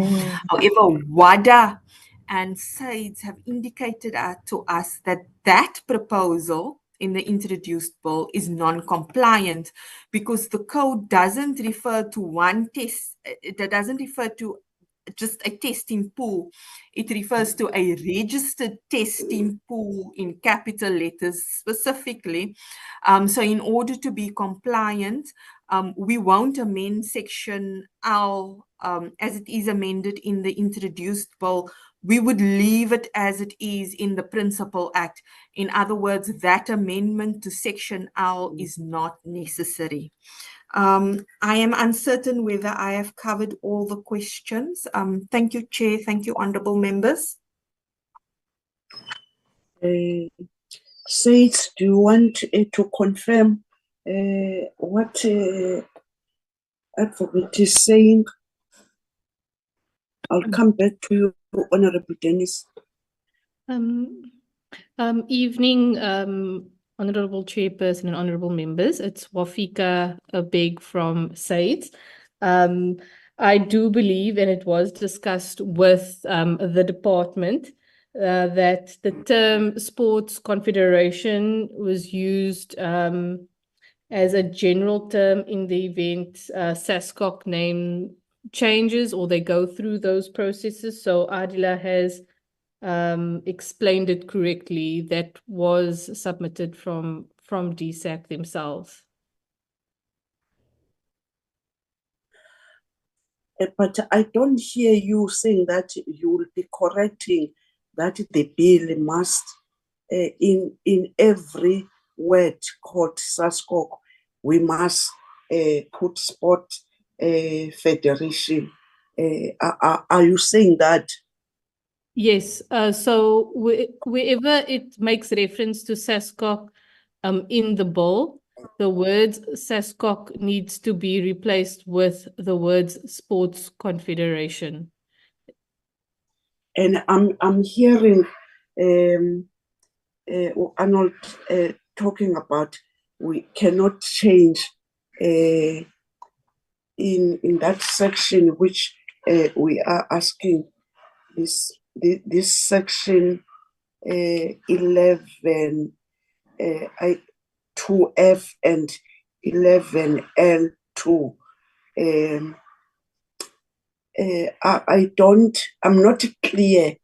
However, WADA and SAIDS have indicated to us that that proposal in the introduced bill is non-compliant because the code doesn't refer to one test, it doesn't refer to just a testing pool. It refers to a registered testing pool in capital letters specifically. So in order to be compliant, we won't amend section L as it is amended in the introduced bill. We would leave it as it is in the Principal Act. In other words, that amendment to section L is not necessary. I am uncertain whether I have covered all the questions. Thank you, Chair. Thank you, honorable members. Said, do you want to confirm what advocate is saying? I'll come back to you, Honorable Dennis. Evening, Honorable Chairperson and Honorable Members. It's Wafika Beg from SAIDS. I do believe, and it was discussed with the department, that the term Sports Confederation was used as a general term in the event SASCOC name changes or they go through those processes. So Adila has explained it correctly. That was submitted from DSAC themselves. But I don't hear you saying that you will be correcting that the bill must, in every word called SASCOC, we must put Sport Federation. Are you saying that? Yes, so wherever it makes reference to SASCOC in the bill, the words SASCOC needs to be replaced with the words Sports Confederation. And I'm hearing Arnold talking about we cannot change in that section which we are asking this section 11 2F and 11L2. I'm not clear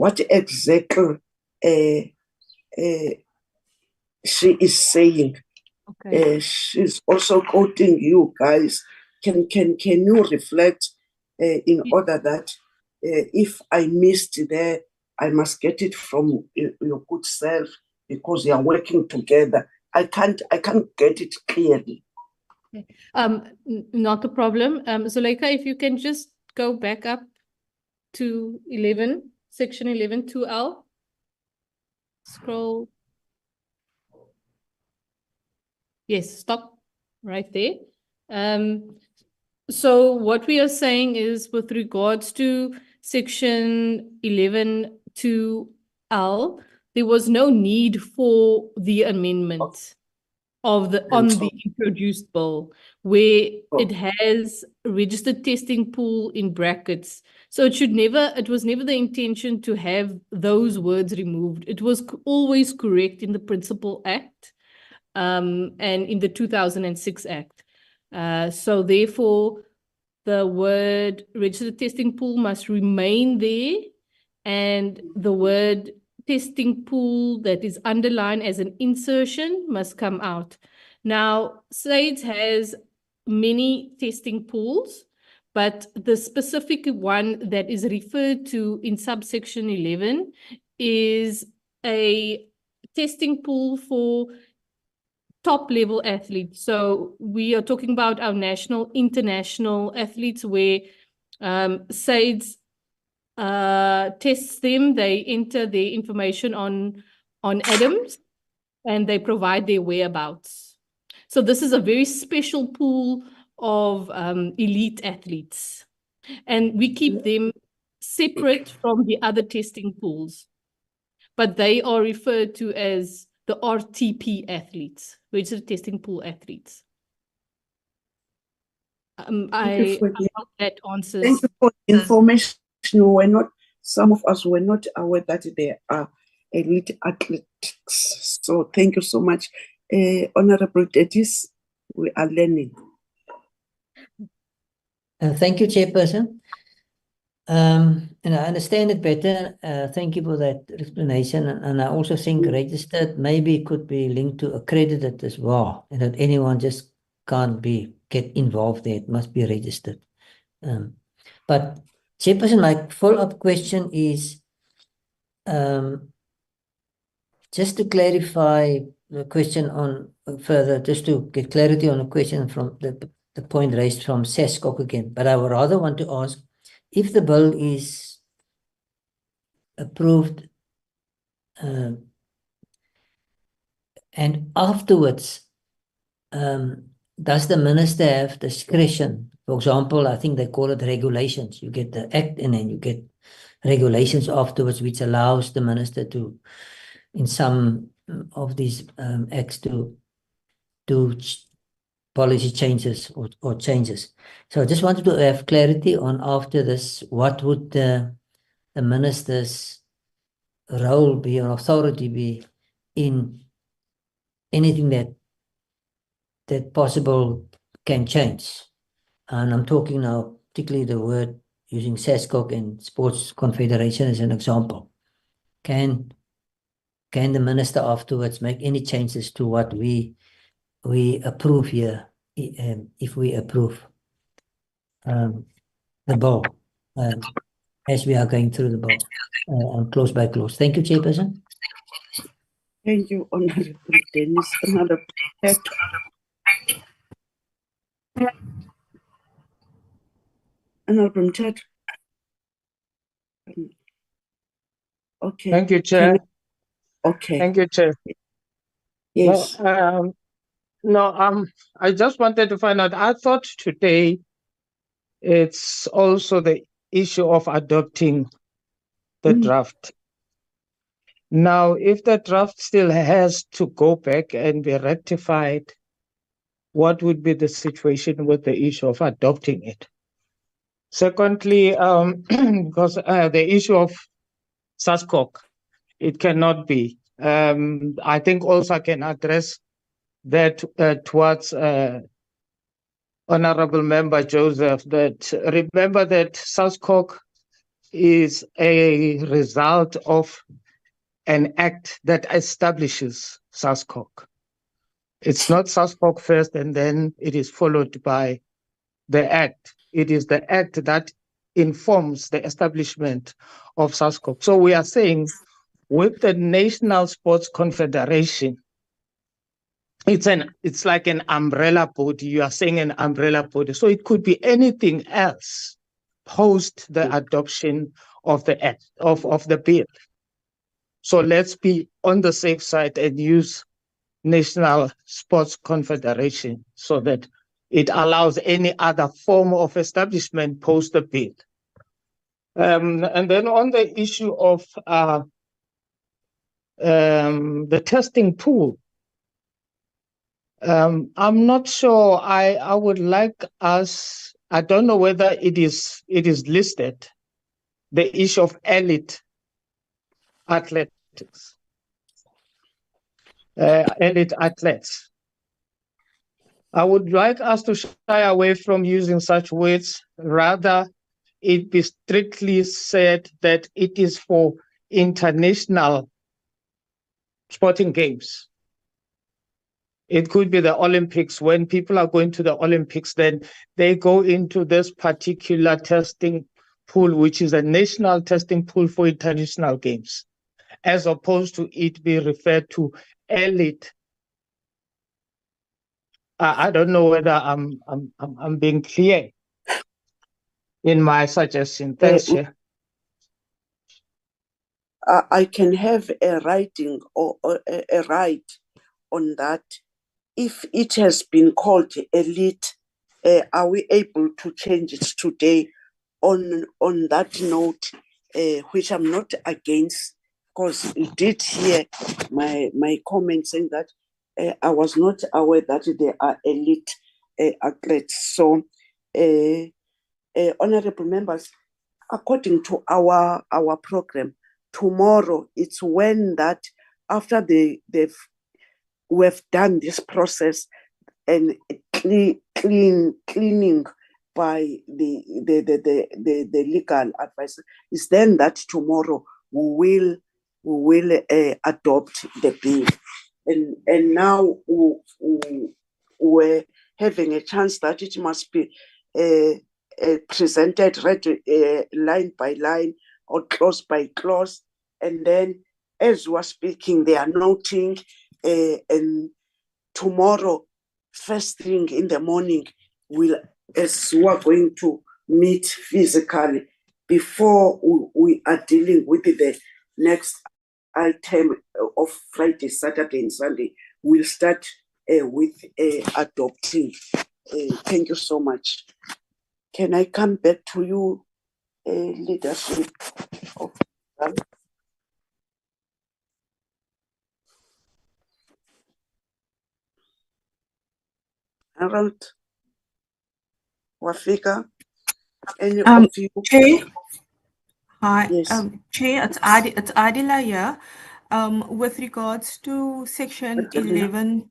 what exactly she is saying. Okay. She's also quoting you guys. Can you reflect in order that if I missed there, I must get it from your good self because you are working together. I can't get it clearly. Not a problem. Zuleika, if you can just go back up to 11, section 11, 2L. Scroll. Yes, stop right there. So what we are saying is with regards to section 11 2L, there was no need for the amendment of the on the introduced bill where it has registered testing pool in brackets. So it was never the intention to have those words removed. It was always correct in the Principal Act and in the 2006 Act. So therefore, the word registered testing pool must remain there, and the word testing pool that is underlined as an insertion must come out. Now, SAIDS has many testing pools, but the specific one that is referred to in subsection 11 is a testing pool for top level athletes. So we are talking about our national, international athletes where SAIDS tests them, they enter their information on Adams and they provide their whereabouts. So this is a very special pool of elite athletes. And we keep them separate from the other testing pools, but they are referred to as the RTP athletes, registered testing pool athletes. I hope that answers. Thank you for the information. Some of us were not aware that there are elite athletes. So thank you so much. Honorable Dedis, we are learning. Thank you, Chairperson. And I understand it better. Thank you for that explanation. And I also think registered maybe could be linked to accredited as well, and that anyone just can't get involved there. It must be registered. But Chairperson, my follow-up question is just to clarify the question on further, just to get clarity on a question from the point raised from Seskok again. But I would rather want to ask, if the bill is approved and afterwards, does the minister have discretion? For example, I think they call it regulations. You get the act and then you get regulations afterwards, which allows the minister to, in some of these acts, to do policy changes or changes. So I just wanted to have clarity on after this, what would the minister's role be or authority be in anything that possible can change. And I'm talking now particularly the word using Seskok and Sports Confederation as an example. Can the minister afterwards make any changes to what we approve here, if we approve the bill as we are going through the bill close by close? Thank you, Chairperson. Thank you, Honorable Dennis. Honorable Chat. Okay. Thank you, Chair. Okay. Thank you, Chair. Yes. I just wanted to find out. I thought today it's also the issue of adopting the draft. Now, if the draft still has to go back and be rectified, what would be the situation with the issue of adopting it? Secondly, because the issue of SASCOC, it cannot be. I think also I can address that towards Honorable Member Joseph, that remember that SASCOC is a result of an act that establishes SASCOC. It's not SASCOC first and then it is followed by the act. It is the act that informs the establishment of SASCOC. So we are saying with the National Sports Confederation, it's like an umbrella body. You are saying an umbrella body. So it could be anything else post the adoption of the act of the bill. So let's be on the safe side and use National Sports Confederation so that it allows any other form of establishment post the bill. And then on the issue of the testing pool, I'm not sure. I would like us. I don't know whether it is listed. The issue of elite athletics, elite athletes. I would like us to shy away from using such words. Rather, it be strictly said that it is for international sporting games. It could be the Olympics. When people are going to the Olympics, then they go into this particular testing pool, which is a national testing pool for international games, as opposed to it be referred to elite. I don't know whether I'm being clear in my suggestion. Thanks, Chair. I can have a writing or a right on that. If it has been called elite, are we able to change it today on that note, which I'm not against, because you did hear my comment saying that I was not aware that they are elite athletes. So, honorable members, according to our program, tomorrow it's when that after we've done this process and cleaning by the legal advisor, is then that tomorrow we will adopt the bill, and now we're having a chance that it must be presented, read line by line or clause by clause, and then as we're speaking they are noting, and tomorrow first thing in the morning as we are going to meet physically before we are dealing with the next item of Friday, Saturday and Sunday, we'll start with adopting. Thank you so much. Can I come back to you, leadership of Harold, Wafika, any of you? Chair. Hi, Yes. Chair, it's Adila here. With regards to section Adila.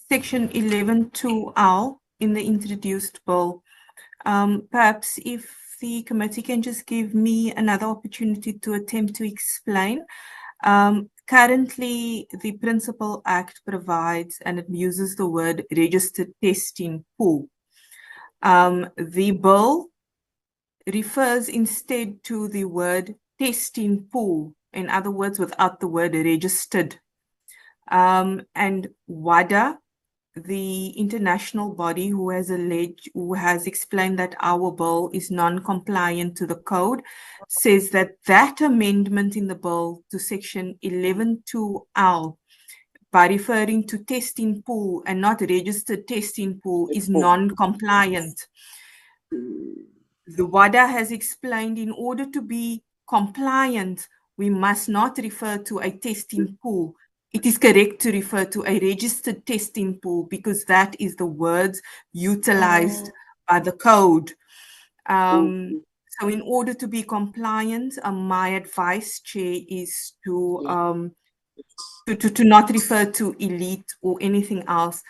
11.2L in the introduced bill, perhaps if the committee can just give me another opportunity to attempt to explain. Currently, the Principal Act provides, and it uses the word registered testing pool. The bill refers instead to the word testing pool, in other words, without the word registered. And WADA, the international body who has explained that our bill is non-compliant to the code, says that that amendment in the bill to section 11.2L, by referring to testing pool and not registered testing pool, is non-compliant. The WADA has explained in order to be compliant, we must not refer to a testing pool. It is correct to refer to a registered testing pool because that is the words utilized by the code. So in order to be compliant, my advice, Chair, is to not refer to elite or anything else,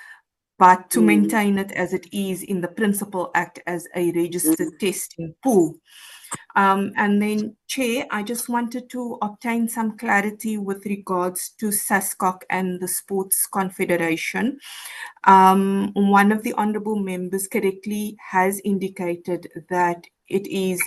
but to maintain it as it is in the Principal Act as a registered testing pool. And then, Chair, I just wanted to obtain some clarity with regards to SASCOC and the Sports Confederation. One of the honourable members correctly has indicated that it is,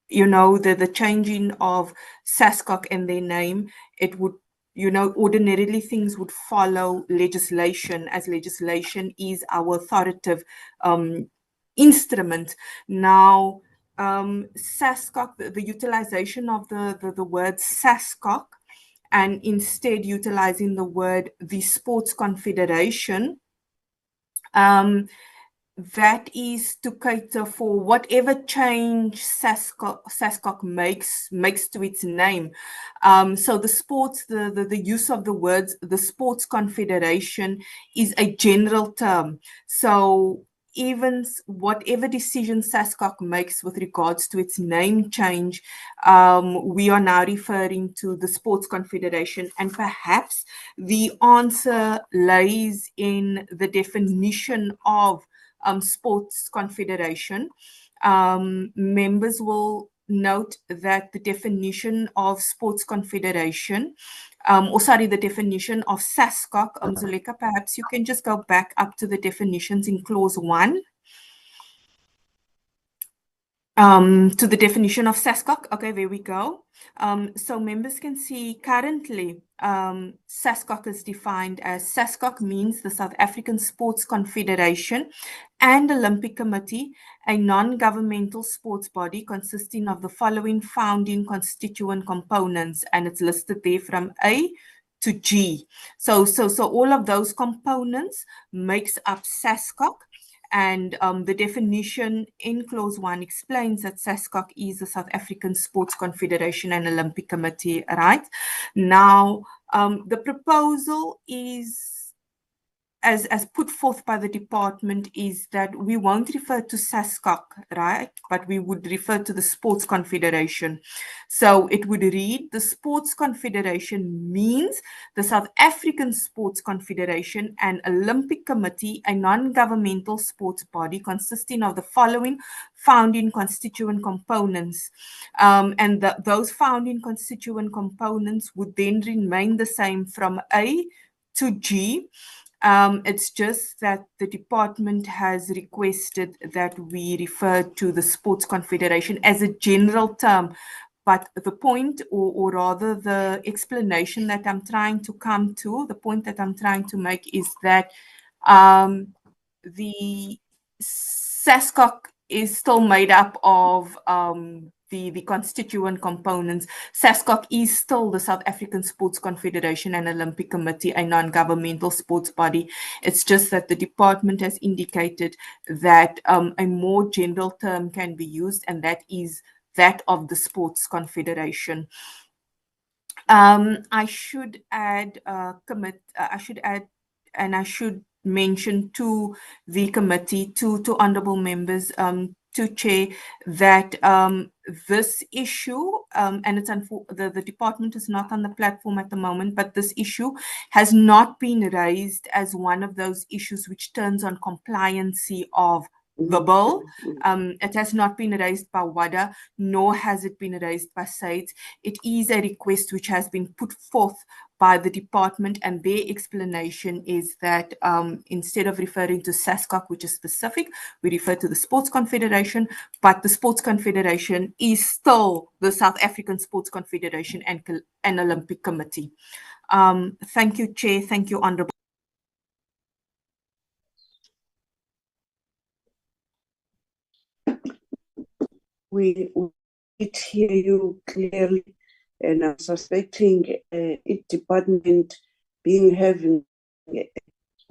you know, the changing of SASCOC and their name, it would, you know, ordinarily things would follow legislation, as legislation is our authoritative instrument. Now, SASCOC, the utilization of the word SASCOC, and instead utilizing the word the Sports Confederation, that is to cater for whatever change SASCOC makes to its name. So the use of the words the Sports Confederation is a general term. So even whatever decision SASCOC makes with regards to its name change, we are now referring to the Sports Confederation, and perhaps the answer lays in the definition of Sports Confederation. Members will note that the definition of Sports Confederation, the definition of SASCOC, Zuleka, perhaps you can just go back up to the definitions in clause 1. To the definition of SASCOC. Okay, there we go. So members can see currently SASCOC is defined as SASCOC means the South African Sports Confederation and Olympic Committee, a non-governmental sports body consisting of the following founding constituent components, and it's listed there from A to G. So all of those components makes up SASCOC. And the definition in clause 1 explains that SASCOC is the South African Sports Confederation and Olympic Committee, right? Now, the proposal is, as put forth by the department, is that we won't refer to SASCOC, right? But we would refer to the Sports Confederation. So it would read, the Sports Confederation means the South African Sports Confederation and Olympic Committee, a non-governmental sports body consisting of the following founding constituent components. And those founding constituent components would then remain the same from A to G. It's just that the department has requested that we refer to the Sports Confederation as a general term. But the point, or rather the explanation that I'm trying to come to, the point that I'm trying to make is that the SASCOC is still made up of the constituent components. SASCOC is still the South African Sports Confederation and Olympic Committee, a non-governmental sports body. It's just that the department has indicated that a more general term can be used, and that is that of the Sports Confederation. I should add I should mention to the committee, to honourable members, to Chair, that this issue, and it's the department is not on the platform at the moment, but this issue has not been raised as one of those issues which turns on compliancy of the bill. It has not been raised by WADA, nor has it been raised by SAIDS. It is a request which has been put forth by the department, and their explanation is that instead of referring to SASCOC, which is specific, we refer to the Sports Confederation, but the Sports Confederation is still the South African Sports Confederation and Olympic Committee. Thank you, Chair. Thank you, Honourable. We hear you clearly, and I'm suspecting each department having a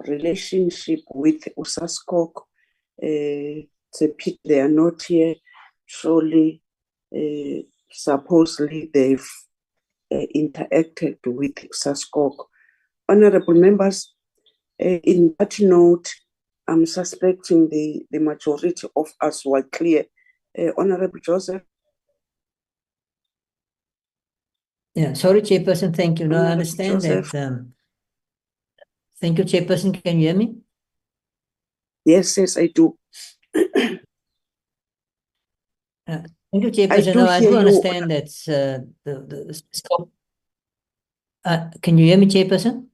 relationship with SASCOC. It's a pity they are not here. Surely, supposedly they've interacted with SASCOC. Honourable members, in that note, I'm suspecting the majority of us were clear. Honourable Joseph. Yeah, sorry, Chairperson. Thank you. No, I understand Joseph. that. Thank you, Chairperson. Can you hear me? Yes, I do. Thank you, Chairperson. do No, I hear do you. understand that's the scope. Can you hear me, Chairperson?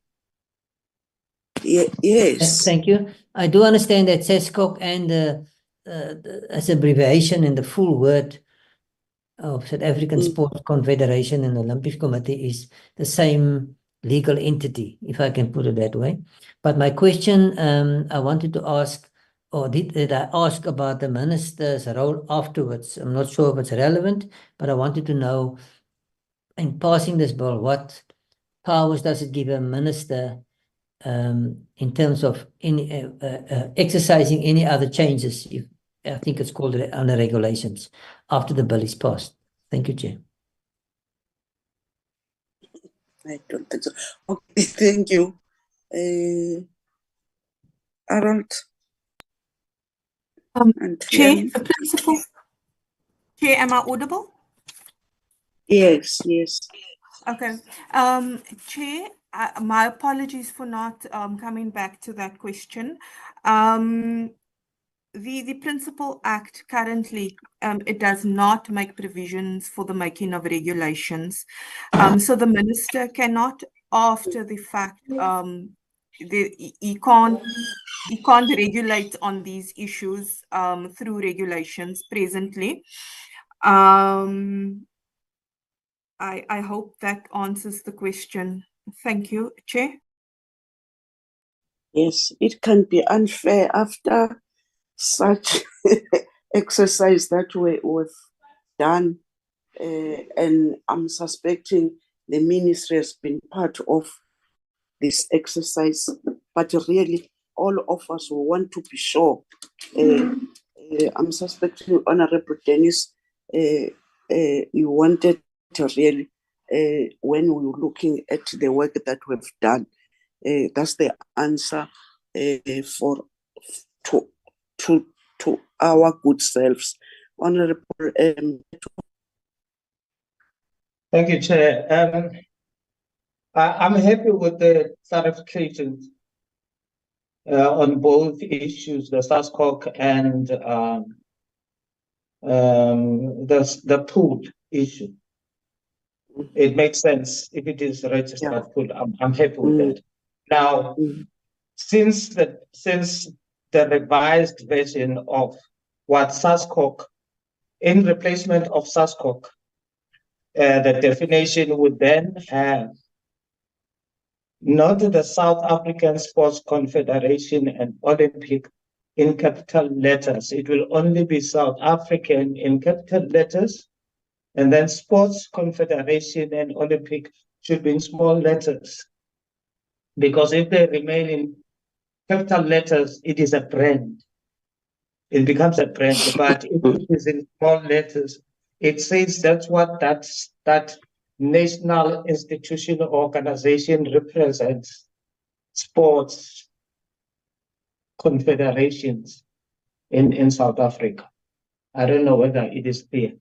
Yes. Thank you. I do understand that SESCOC and as abbreviation and the full word of South African Sports Confederation and Olympic Committee is the same legal entity, if I can put it that way. But my question I wanted to ask, or did I ask about the minister's role afterwards? I'm not sure if it's relevant, but I wanted to know, in passing this bill, what powers does it give a minister in terms of any exercising any other changes? If, I think it's called under regulations after the bill is passed. Thank you, Chair. I don't think so. Okay, thank you. Harold. And Chair, Len. the principal. Chair, am I audible? Yes, yes. Okay. Chair, my apologies for not coming back to that question. The Principal Act currently, it does not make provisions for the making of regulations. So the minister cannot, after the fact, he can't regulate on these issues through regulations presently. I hope that answers the question. Thank you, Chair. Yes, it can be unfair after such exercise that was done, and I'm suspecting the ministry has been part of this exercise, but really all of us will want to be sure. I'm suspecting Honorable Dennis, you wanted to really, when we were looking at the work that we've done, that's the answer to our good selves. Honorable. Thank you, Chair. I'm happy with the clarifications on both issues, the SASCOC and the pool issue. It makes sense if it is registered pool. I'm happy with that. Now, since the revised version of what SASCOC, in replacement of SASCOC, the definition would then have not the South African Sports Confederation and Olympic in capital letters. It will only be South African in capital letters, and then Sports Confederation and Olympic should be in small letters. Because if they remain in capital letters, it is a brand. It becomes a brand. But if it is in small letters, it says that's what that national institution or organization represents. Sports confederations in South Africa. I don't know whether it is clear.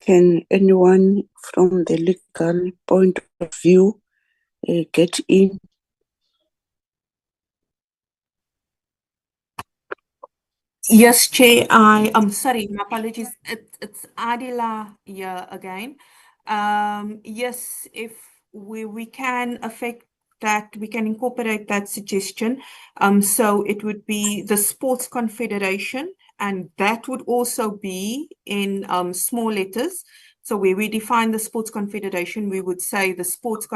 Can anyone from the legal point of view get in? Yes, Chair. I'm sorry, my apologies. It's Adila here again. Yes, if we can affect that, we can incorporate that suggestion. So it would be the Sports Confederation, and that would also be in small letters. So where we define the Sports Confederation, we would say the Sports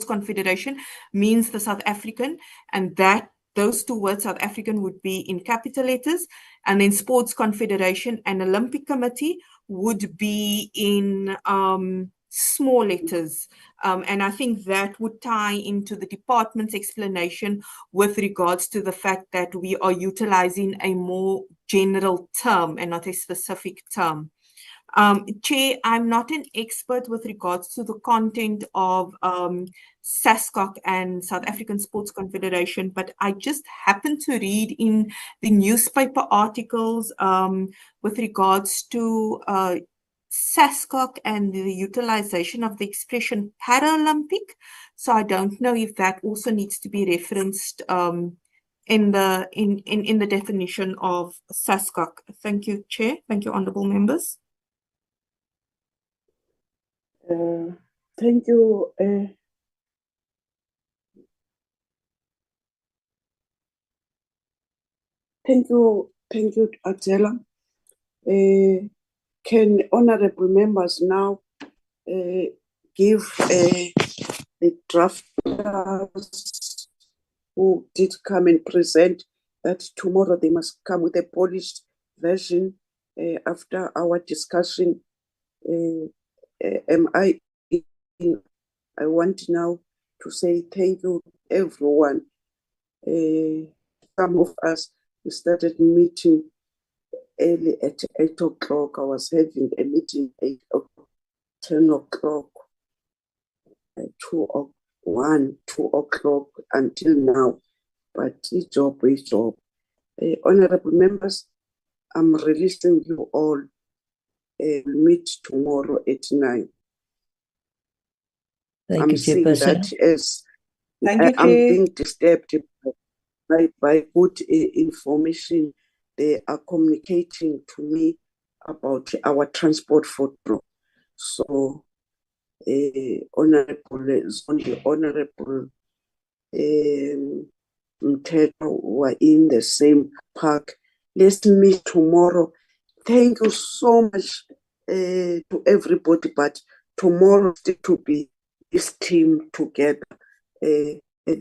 Confederation means the South African, and that those two words, South African, would be in capital letters, and then Sports Confederation and Olympic Committee would be in small letters. And I think that would tie into the department's explanation with regards to the fact that we are utilizing a more general term and not a specific term. Chair, I'm not an expert with regards to the content of SASCOC and South African Sports Confederation, but I just happened to read in the newspaper articles with regards to SASCOC and the utilization of the expression Paralympic. So I don't know if that also needs to be referenced in the definition of SASCOC. Thank you, Chair. Thank you, honourable members. Thank you. Thank you, Adela. Can honourable members now give the drafters who did come and present that tomorrow they must come with a polished version after our discussion? Am I want now to say thank you everyone. Some of us, we started meeting early at 8 o'clock. I was having a meeting 8 o'clock, 10 o'clock, 2 o'clock until now. But it's job. Honorable members, I'm releasing you all. Meet tomorrow at 9. Thank you, seeing Chairperson. that as Thank you, I'm Chair. being disturbed by good information. They are communicating to me about our transport footprint. So, Honorable Mteto were in the same park. Let's meet tomorrow. Thank you so much to everybody, but tomorrow still to be this team together. The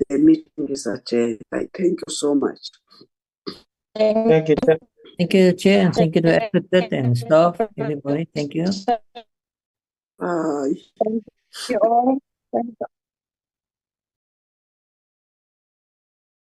meeting is adjourned. Thank you so much. Thank you, Chair. Thank you, Chair, and thank you to advocate and staff, everybody. Thank you. Bye. Thank you all. Thank you.